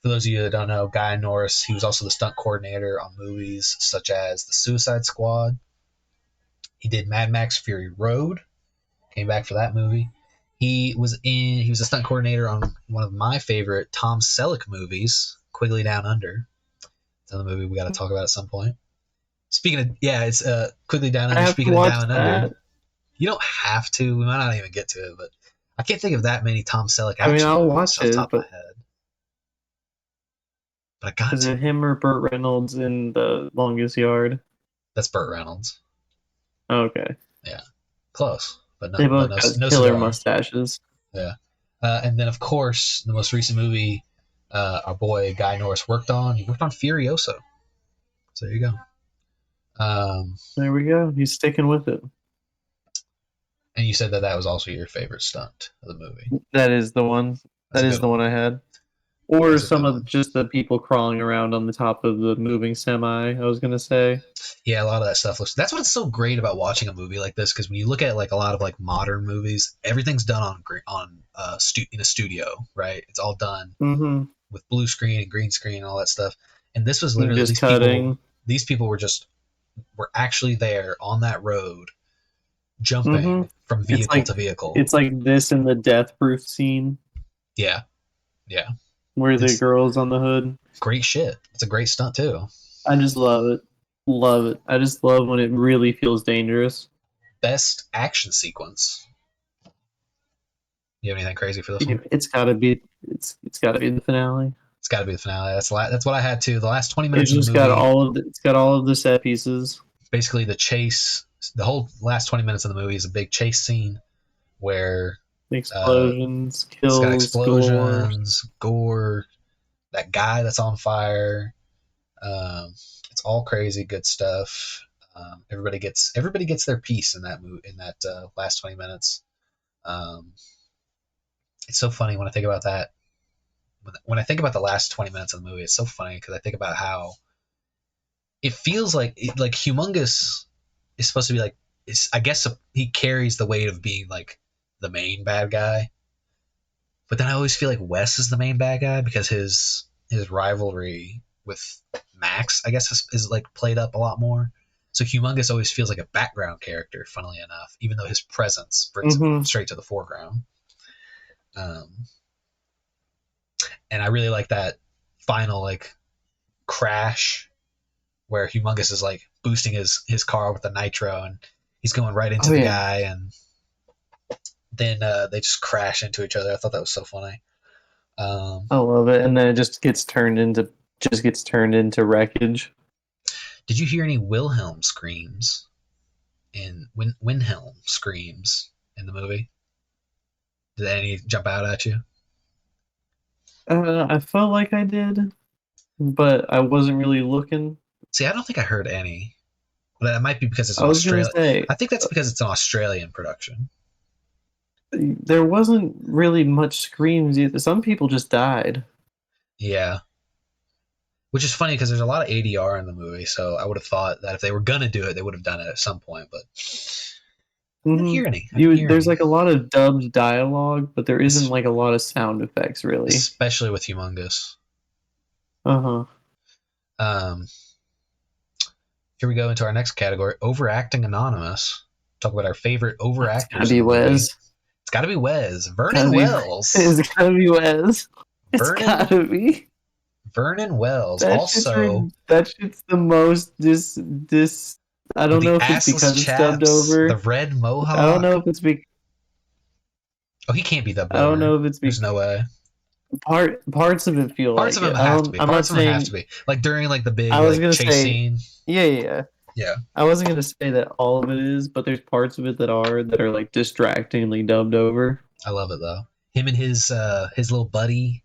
for those of you that don't know, Guy Norris, he was also the stunt coordinator on movies such as The Suicide Squad. He did Mad Max Fury Road, came back for that movie. He was a stunt coordinator on one of my favorite Tom Selleck movies, Quigley Down Under. It's another movie we got to talk about at some point. Speaking of, it's Quigley Down Under. I have Speaking to of watch Down that. Under, you don't have to. We might not even get to it, but I can't think of that many Tom Selleck action I mean, I'll movies watch off the it, top of but my head. But I got is to. it him or Burt Reynolds in The Longest Yard? That's Burt Reynolds. Okay. Yeah, close, but They both no got killer cigar. mustaches. Yeah, and then of course the most recent movie our boy Guy Norris worked on. He worked on Furiosa. So there you go. There we go. He's sticking with it. And you said that was also your favorite stunt of the movie. That is the one. That's That a is good the one. one I had. Or That's a some good of one. just the people crawling around on the top of the moving semi, I was going to say. Yeah, a lot of that stuff looks. That's what's so great about watching a movie like this, because when you look at like a lot of like modern movies, everything's done in a studio, right? It's all done Mm-hmm. with blue screen and green screen and all that stuff. And this was literally Just cutting. These people were actually there on that road, jumping Mhm. from vehicle to vehicle. It's like this in the death proof scene Yeah, where the It's- girl's on the hood. great shit. It's a great stunt too. I just love it. Love it. I just love when it really feels dangerous. Best action sequence. You have anything crazy for this one? It's gotta be the finale. It's got to be the finale. That's what I had too. The last 20 minutes It's of just the movie. it's got all of the set pieces. Basically, the chase. The whole last 20 minutes of the movie is a big chase scene where Explosions, it's got kills, explosions, gore, that guy that's on fire. It's all crazy good stuff. Everybody gets their piece in that last 20 minutes. It's so funny when I think about that. When I think about the last 20 minutes of the movie, it's so funny because I think about how it feels like Humongous is supposed to be like. I guess he carries the weight of being like the main bad guy, but then I always feel like Wes is the main bad guy because his rivalry with Max, I guess, is like played up a lot more. So Humongous always feels like a background character, funnily enough, even though his presence brings him straight to the foreground. And I really like that final like crash where Humongous is like boosting his car with the nitro and he's going right into the guy, and then they just crash into each other. I thought that was so funny. I love it, and then it just gets turned into wreckage. Did you hear any Wilhelm screams in Wilhelm screams in the movie? Did any jump out at you? I felt like I did, but I wasn't really looking. See, I don't think I heard any. But that might be because it's I was gonna Australia. say I think that's because it's an Australian production. there wasn't really much screams either. Some people just died. Yeah. Which is funny because there's a lot of ADR in the movie, so I would have thought that if they were gonna do it, they would have done it at some point. But I didn't hear any. There's like a lot of dubbed dialogue, but there isn't like a lot of sound effects really. Especially with Humongous. Here we go into our next category: overacting anonymous. Talk about our favorite overactors. It's gotta be Wes. It's gotta be Wes. Vernon Wells. It's gotta be Wes. It's gotta be. Vernon Wells. That shit's the most I don't know if it's because it's dubbed over. The red mohawk. I don't know if it's because. Oh, he can't be dubbed over. I don't know if it's because. There's no way. Parts of it feel parts like of them have to be. Parts of them have to be. Like during like the big chase scene. Yeah. Yeah. I wasn't gonna say that all of it is, but there's parts of it that are like distractingly dubbed over. I love it though. Him and his little buddy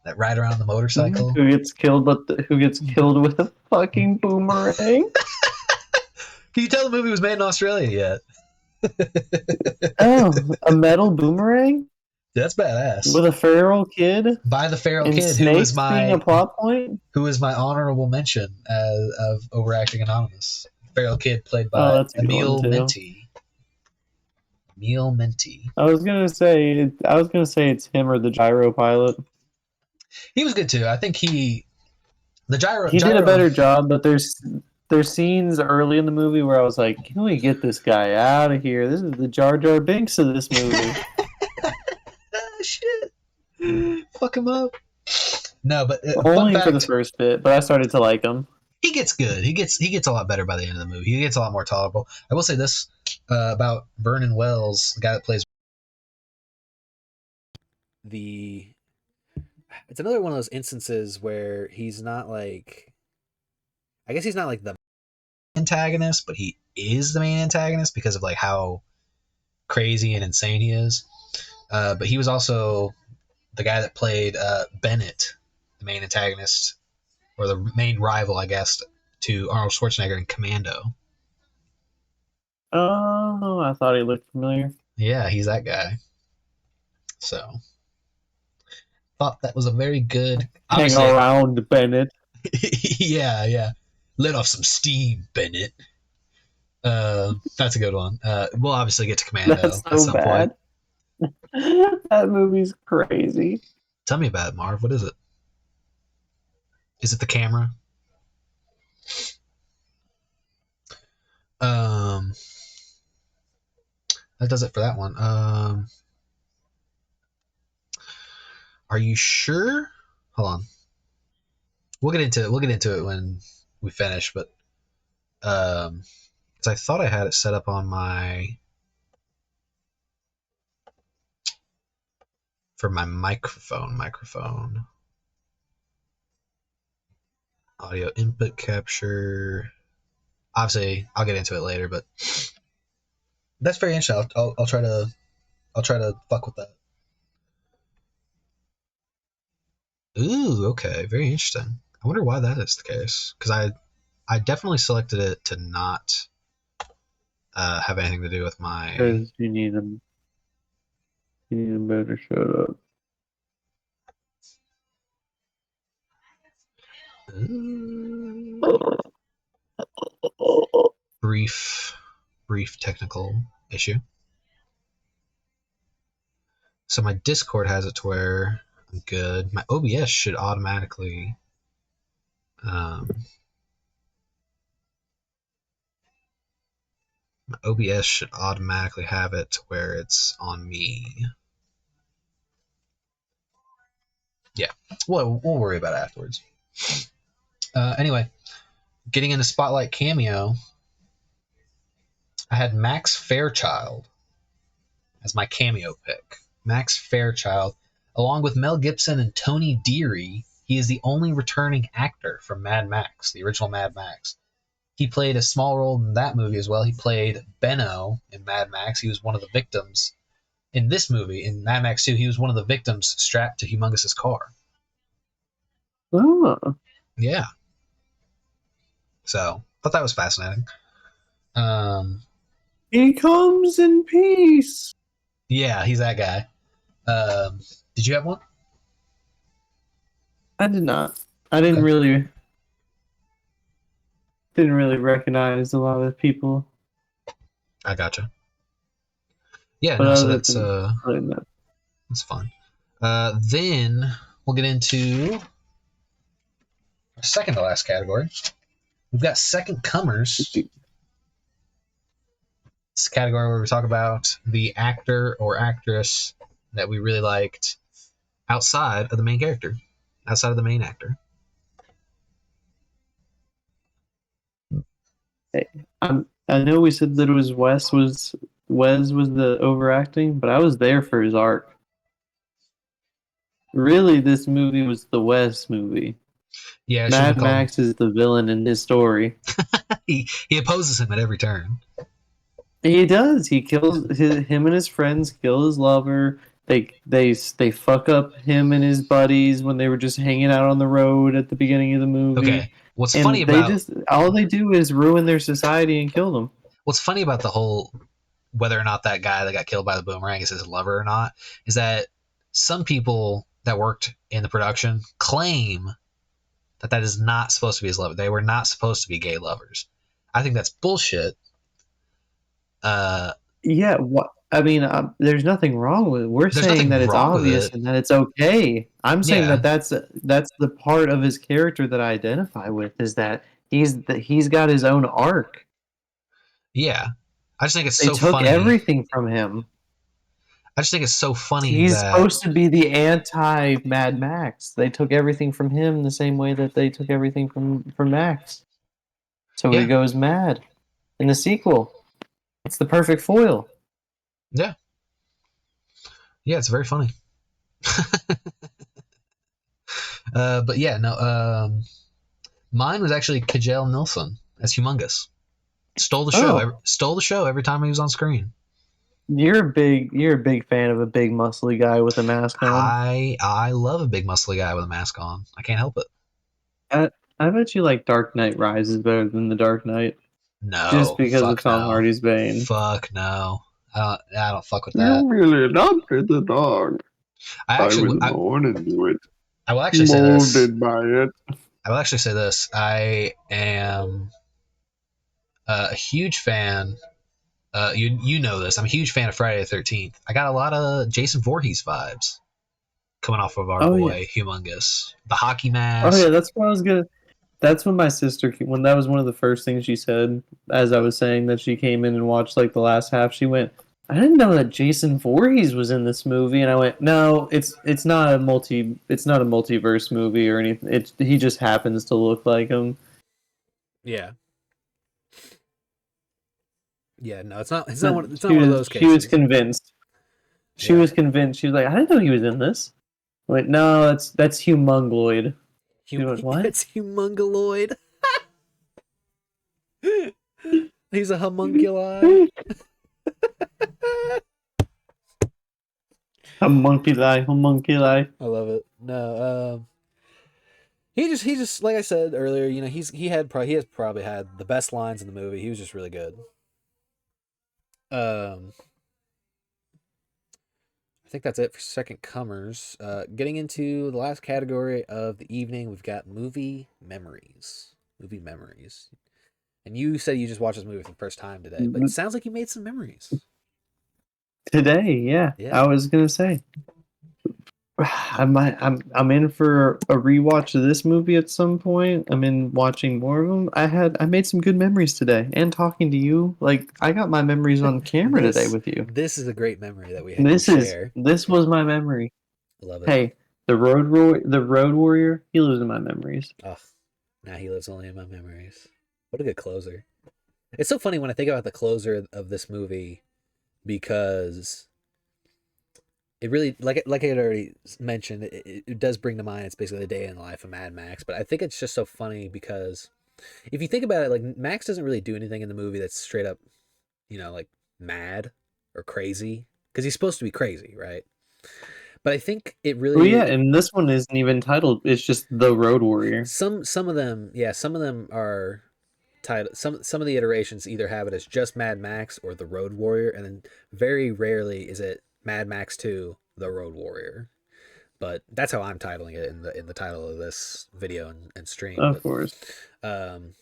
that ride around the motorcycle. Who gets killed with a fucking boomerang? Can you tell the movie was made in Australia yet? Oh, a metal boomerang That's badass. with a feral kid By the feral and kid, snakes being a plot point. who is my honorable mention of overacting anonymous. Feral kid played Oh, by that's a good one Emil too. Minty. Emil Minty. I was gonna say it's him or the gyro pilot. He was good too. I think the gyro He did a better job, but there's scenes early in the movie where I was like, can we get this guy out of here? This is the Jar Jar Binks of this movie. Shit. Fuck him up. No, but Only fun for the fact, first bit, but I started to like him. he gets good. He gets a lot better by the end of the movie. He gets a lot more tolerable. I will say this about Vernon Wells, the guy that plays. It's another one of those instances where he's not like, I guess he's not like the antagonist, but he is the main antagonist because of like how crazy and insane he is. But he was also the guy that played Bennett, the main antagonist or the main rival, I guess, to Arnold Schwarzenegger in Commando. Oh, I thought he looked familiar. Yeah, he's that guy. So, thought that was a very good. Hang around, Bennett. Yeah. Let off some steam, Bennett. That's a good one. We'll obviously get to Commando That's at so some bad. point. That movie's crazy. Tell me about it, Marv. What is it? Is it the camera? That does it for that one. Are you sure? Hold on. We'll get into it when we finish, but because I thought I had it set up on for my microphone audio input capture. Obviously, I'll get into it later, but that's very interesting. I'll try to fuck with that. Ooh, okay, very interesting. I wonder why that is the case, because I definitely selected it to not have anything to do with my. Because you need him. You need him better shut up. Brief technical issue. So my Discord has it to where I'm good. My OBS should automatically. My OBS should automatically have it to where it's on me. Yeah, we'll worry about it afterwards. Anyway, getting into Spotlight Cameo, I had Max Fairchild as my cameo pick. Max Fairchild, along with Mel Gibson and Tony Deary, he is the only returning actor from Mad Max, the original Mad Max. He played a small role in that movie as well. He played Benno in Mad Max. He was one of the victims in this movie. In Mad Max 2, he was one of the victims strapped to Humongous's car. Oh. Yeah. So, thought that was fascinating. He comes in peace. Yeah, he's that guy. Did you have one? I did not. I didn't really recognize a lot of the people. I gotcha. Yeah, But no, so that's fun. Then we'll get into our second to last category. We've got second comers. It's a category where we talk about the actor or actress that we really liked outside of the main character, outside of the main actor. I know we said that it was Wes was the overacting, but I was there for his arc. Really, this movie was the Wes movie. Yeah, Mad Max is the villain in his story. he opposes him at every turn. He does. He kills him and his friends. Kill his lover. They fuck up him and his buddies when they were just hanging out on the road at the beginning of the movie. Okay, What's And funny they about just all they do is ruin their society and kill them. what's funny about the whole whether or not that guy that got killed by the boomerang is his lover or not is that some people that worked in the production claim that that is not supposed to be his lover. They were not supposed to be gay lovers. I think that's bullshit. Yeah, what I mean, there's nothing wrong with it. We're There's saying nothing that it's wrong with obvious it. and that it's okay. I'm saying Yeah, that that's the part of his character that I identify with is that he's got his own arc. yeah. I just think it's They so took funny. everything from him. I just think it's so funny He's that supposed to be the anti Mad Max. They took everything from him the same way that they took everything from Max. So he yeah, goes mad in the sequel. It's the perfect foil. yeah, yeah. It's very funny. But yeah, no. Mine was actually Kajal Nilsson as Humongous. Stole the show. Oh, Stole the show every time he was on screen. you're a big fan of a big muscly guy with a mask on. I love a big muscly guy with a mask on. I can't help it. I, I bet you like Dark Knight Rises better than The Dark Knight, just No, because of fuck Tom no, Hardy's Bane. fuck no. I don't fuck with You that. really adopted the dog. I I actually, was born into it, I will actually say this. molded by it. I will actually say this. I am a huge fan. You know this. I'm a huge fan of Friday the 13th. I got a lot of Jason Voorhees vibes coming off of our Oh yeah, boy Humongous. The hockey oh yeah. mask. That's what I was gonna. That's when my sister, when that was one of the first things she said, as I was saying that she came in and watched like the last half. She went, "I didn't know that Jason Voorhees was in this movie," and I went, "No, it's not a multiverse movie or anything. He just happens to look like him." Yeah. Yeah, no, it's not. It's not. But It's not one of those she was cases. convinced. She Yeah. was convinced. She was like, "I didn't know he was in this." I went, "No, that's humongloid." She went, "What?" It's humongoloid. He's a homunculi. Homunculi. I love it. No, he just like I said earlier, you know, he has probably had the best lines in the movie. He was just really good. I think that's it for second comers. Getting into the last category of the evening, we've got movie memories. Movie memories. And you said you just watched this movie for the first time today, but it sounds like you made some memories. Today, yeah. Yeah. I was gonna say. I'm in for a rewatch of this movie at some point. I'm in watching more of them. I made some good memories today, and talking to you. Like I got my memories on camera today with you. This is a great memory that we share. This was my memory. I love it. Hey, the Road Warrior, he lives in my memories. Oh, now he lives only in my memories. What a good closer. It's so funny when I think about the closer of this movie because it really, like I had already mentioned, it does bring to mind, it's basically the day in the life of Mad Max. But I think it's just so funny because if you think about it, like Max doesn't really do anything in the movie that's straight up, you know, like mad or crazy because he's supposed to be crazy, right? But I think it really. Oh yeah, and this one isn't even titled. It's just the Road Warrior. Some of them, yeah, some of them are titled. Some of the iterations either have it as just Mad Max or the Road Warrior, and then very rarely is it Mad Max 2, the Road Warrior. But that's how I'm titling it in the title of this video and stream. Of course. But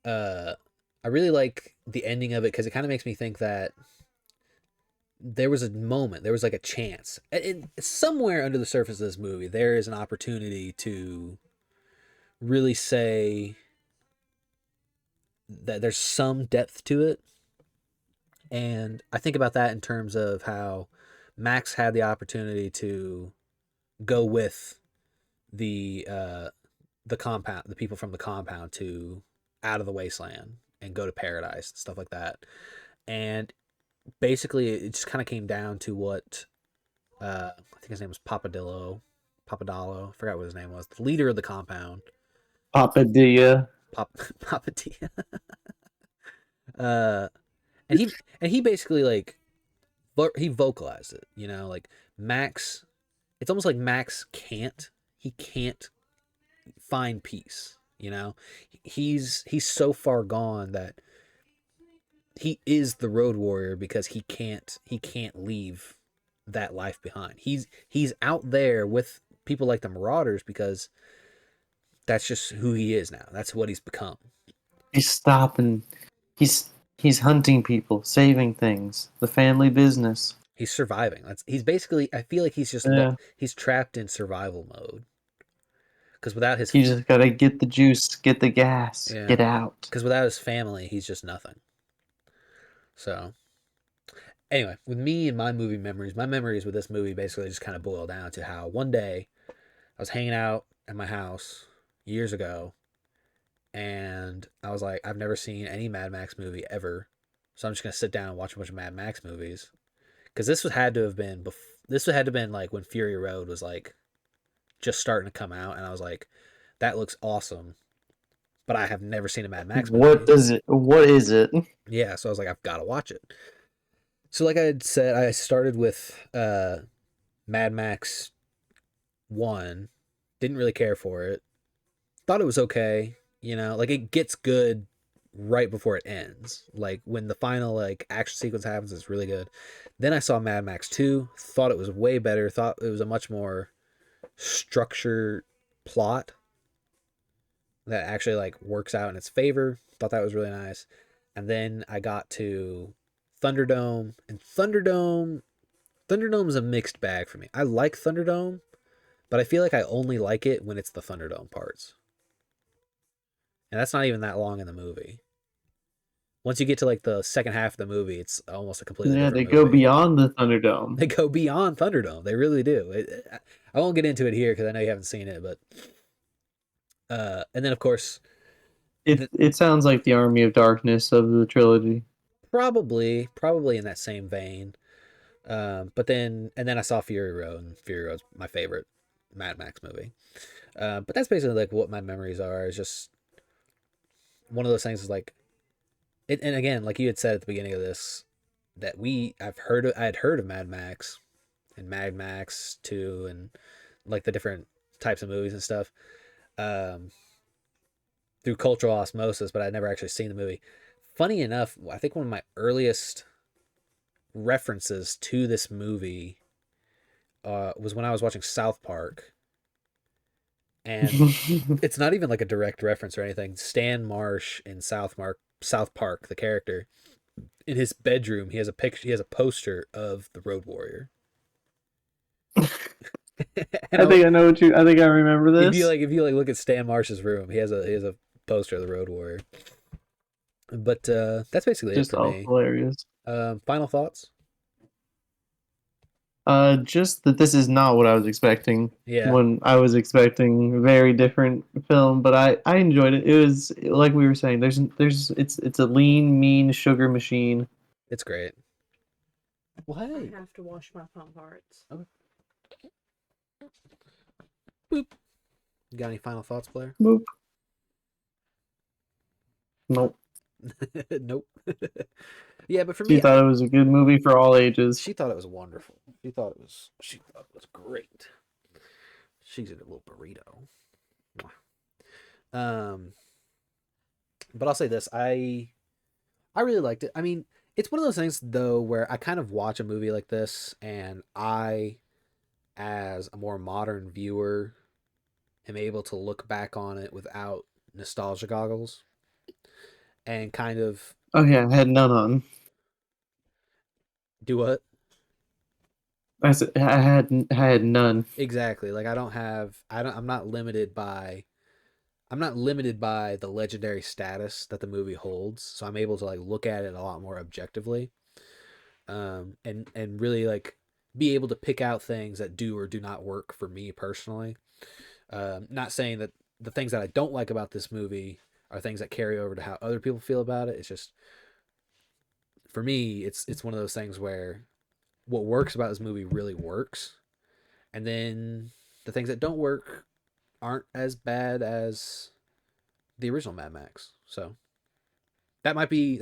I really like the ending of it because it kind of makes me think that there was a moment, there was like a chance. And somewhere under the surface of this movie, there is an opportunity to really say that there's some depth to it. And I think about that in terms of how Max had the opportunity to go with the compound, the people from the compound, to out of the wasteland and go to paradise and stuff like that. And basically it just kind of came down to what I think his name was Papadillo, I forgot what his name was, the leader of the compound. Papadilla. Papadilla. And he basically like he vocalized it, you know, like Max. It's almost like Max can't find peace. You know, he's so far gone that he is the road warrior because he can't leave that life behind. He's out there with people like the Marauders because that's just who he is now. That's what he's become. He's stopping. He's hunting people, saving things, the family business. He's surviving. He's basically. I feel like he's just he's trapped in survival mode. Because without his, you just gotta get the juice, get the gas, yeah. get out. Because without his family, he's just nothing. So, anyway, with me and my memories with this movie basically just kind of boil down to how one day I was hanging out at my house years ago, and I was like, I've never seen any Mad Max movie ever, so I'm just gonna sit down and watch a bunch of Mad Max movies. Because this had to have been like when Fury Road was like just starting to come out, and I was like, that looks awesome, but I have never seen a Mad Max movie. What is it? Yeah, so I was like, I've got to watch it. So like I had said, I started with Mad Max 1, didn't really care for it, thought it was okay, you know, like it gets good right before it ends. Like when the final like action sequence happens, it's really good. Then I saw Mad Max 2, thought it was way better, thought it was a much more structured plot that actually like works out in its favor. Thought that was really nice. And then I got to Thunderdome, and Thunderdome is a mixed bag for me. I like Thunderdome, but I feel like I only like it when it's the Thunderdome parts. And that's not even that long in the movie. Once you get to like the second half of the movie, it's almost a completely different movie. They go beyond the Thunderdome. They go beyond Thunderdome. They really do. I won't get into it here because I know you haven't seen it, but and then of course, it sounds like the Army of Darkness of the trilogy. Probably in that same vein. But then I saw Fury Road, and Fury Road's my favorite Mad Max movie. But that's basically like what my memories are. It's just one of those things is like it, and again, like you had said at the beginning of this, that I had heard of Mad Max and Mad Max 2 and like the different types of movies and stuff through cultural osmosis, but I'd never actually seen the movie. Funny enough, I think one of my earliest references to this movie was when I was watching South Park. And it's not even like a direct reference or anything. Stan Marsh in South Park, the character, in his bedroom, he has a poster of the Road Warrior. I think I remember this. If you look at Stan Marsh's room, he has a poster of the Road Warrior. But that's basically just it for all me. Hilarious. Final thoughts? Just that this is not what I was expecting. Yeah. When I was expecting a very different film, but I enjoyed it. It was like we were saying. It's a lean, mean sugar machine. It's great. Well, hey. I have to wash my palm parts. Okay. Boop. You got any final thoughts, Blair? Boop. Nope. Nope. Yeah, but for She me, thought it was a good movie for all ages. she thought it was wonderful. She thought it was great. She's a little burrito. But I'll say this, I really liked it. I mean, it's one of those things though where I kind of watch a movie like this and I, as a more modern viewer, am able to look back on it without nostalgia goggles and kind of Oh yeah, I had none on. do what? I said I had none. Exactly. Like I'm not limited by the legendary status that the movie holds, so I'm able to like look at it a lot more objectively, and really like be able to pick out things that do or do not work for me personally. Not saying that the things that I don't like about this movie are things that carry over to how other people feel about it. It's just for me, it's one of those things where what works about this movie really works, and then the things that don't work aren't as bad as the original Mad Max. So that might be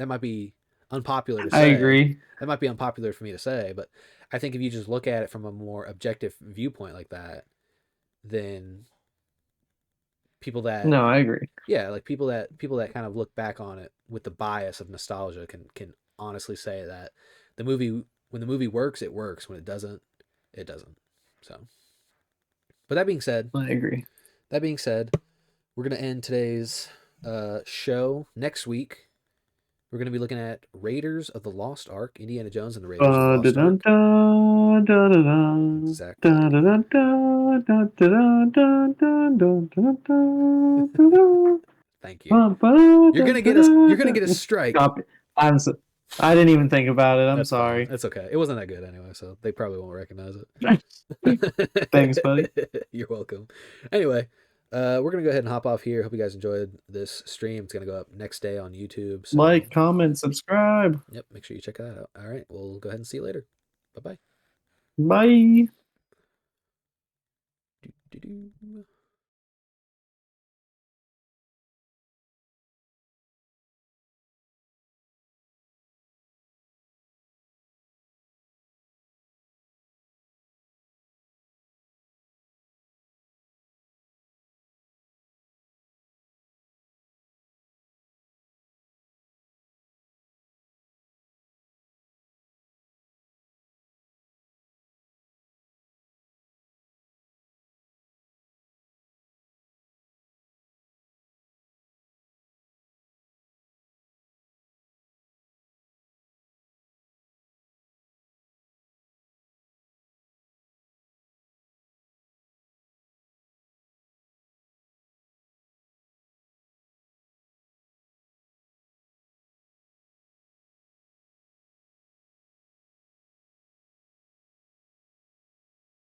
unpopular to say. I agree. That might be unpopular for me to say, but I think if you just look at it from a more objective viewpoint like that, then people that No, I agree. yeah, like people that kind of look back on it with the bias of nostalgia can honestly say that the movie, when the movie works, it works. When it doesn't, it doesn't. So, but that being said, I agree. we're gonna end today's show. Next week, we're gonna be looking at Raiders of the Lost Ark, Indiana Jones and the Raiders of the Lost Ark. Exactly. Thank you. You're gonna get a strike. Copy. I didn't even think about it. I'm That's sorry. fine. That's okay. It wasn't that good anyway, so they probably won't recognize it. Thanks, buddy. You're welcome. Anyway, we're gonna go ahead and hop off here. Hope you guys enjoyed this stream. It's gonna go up next day on YouTube. So, Like, comment, subscribe. Yep, make sure you check that out. All right, we'll go ahead and see you later. Bye-bye. Bye. Bye.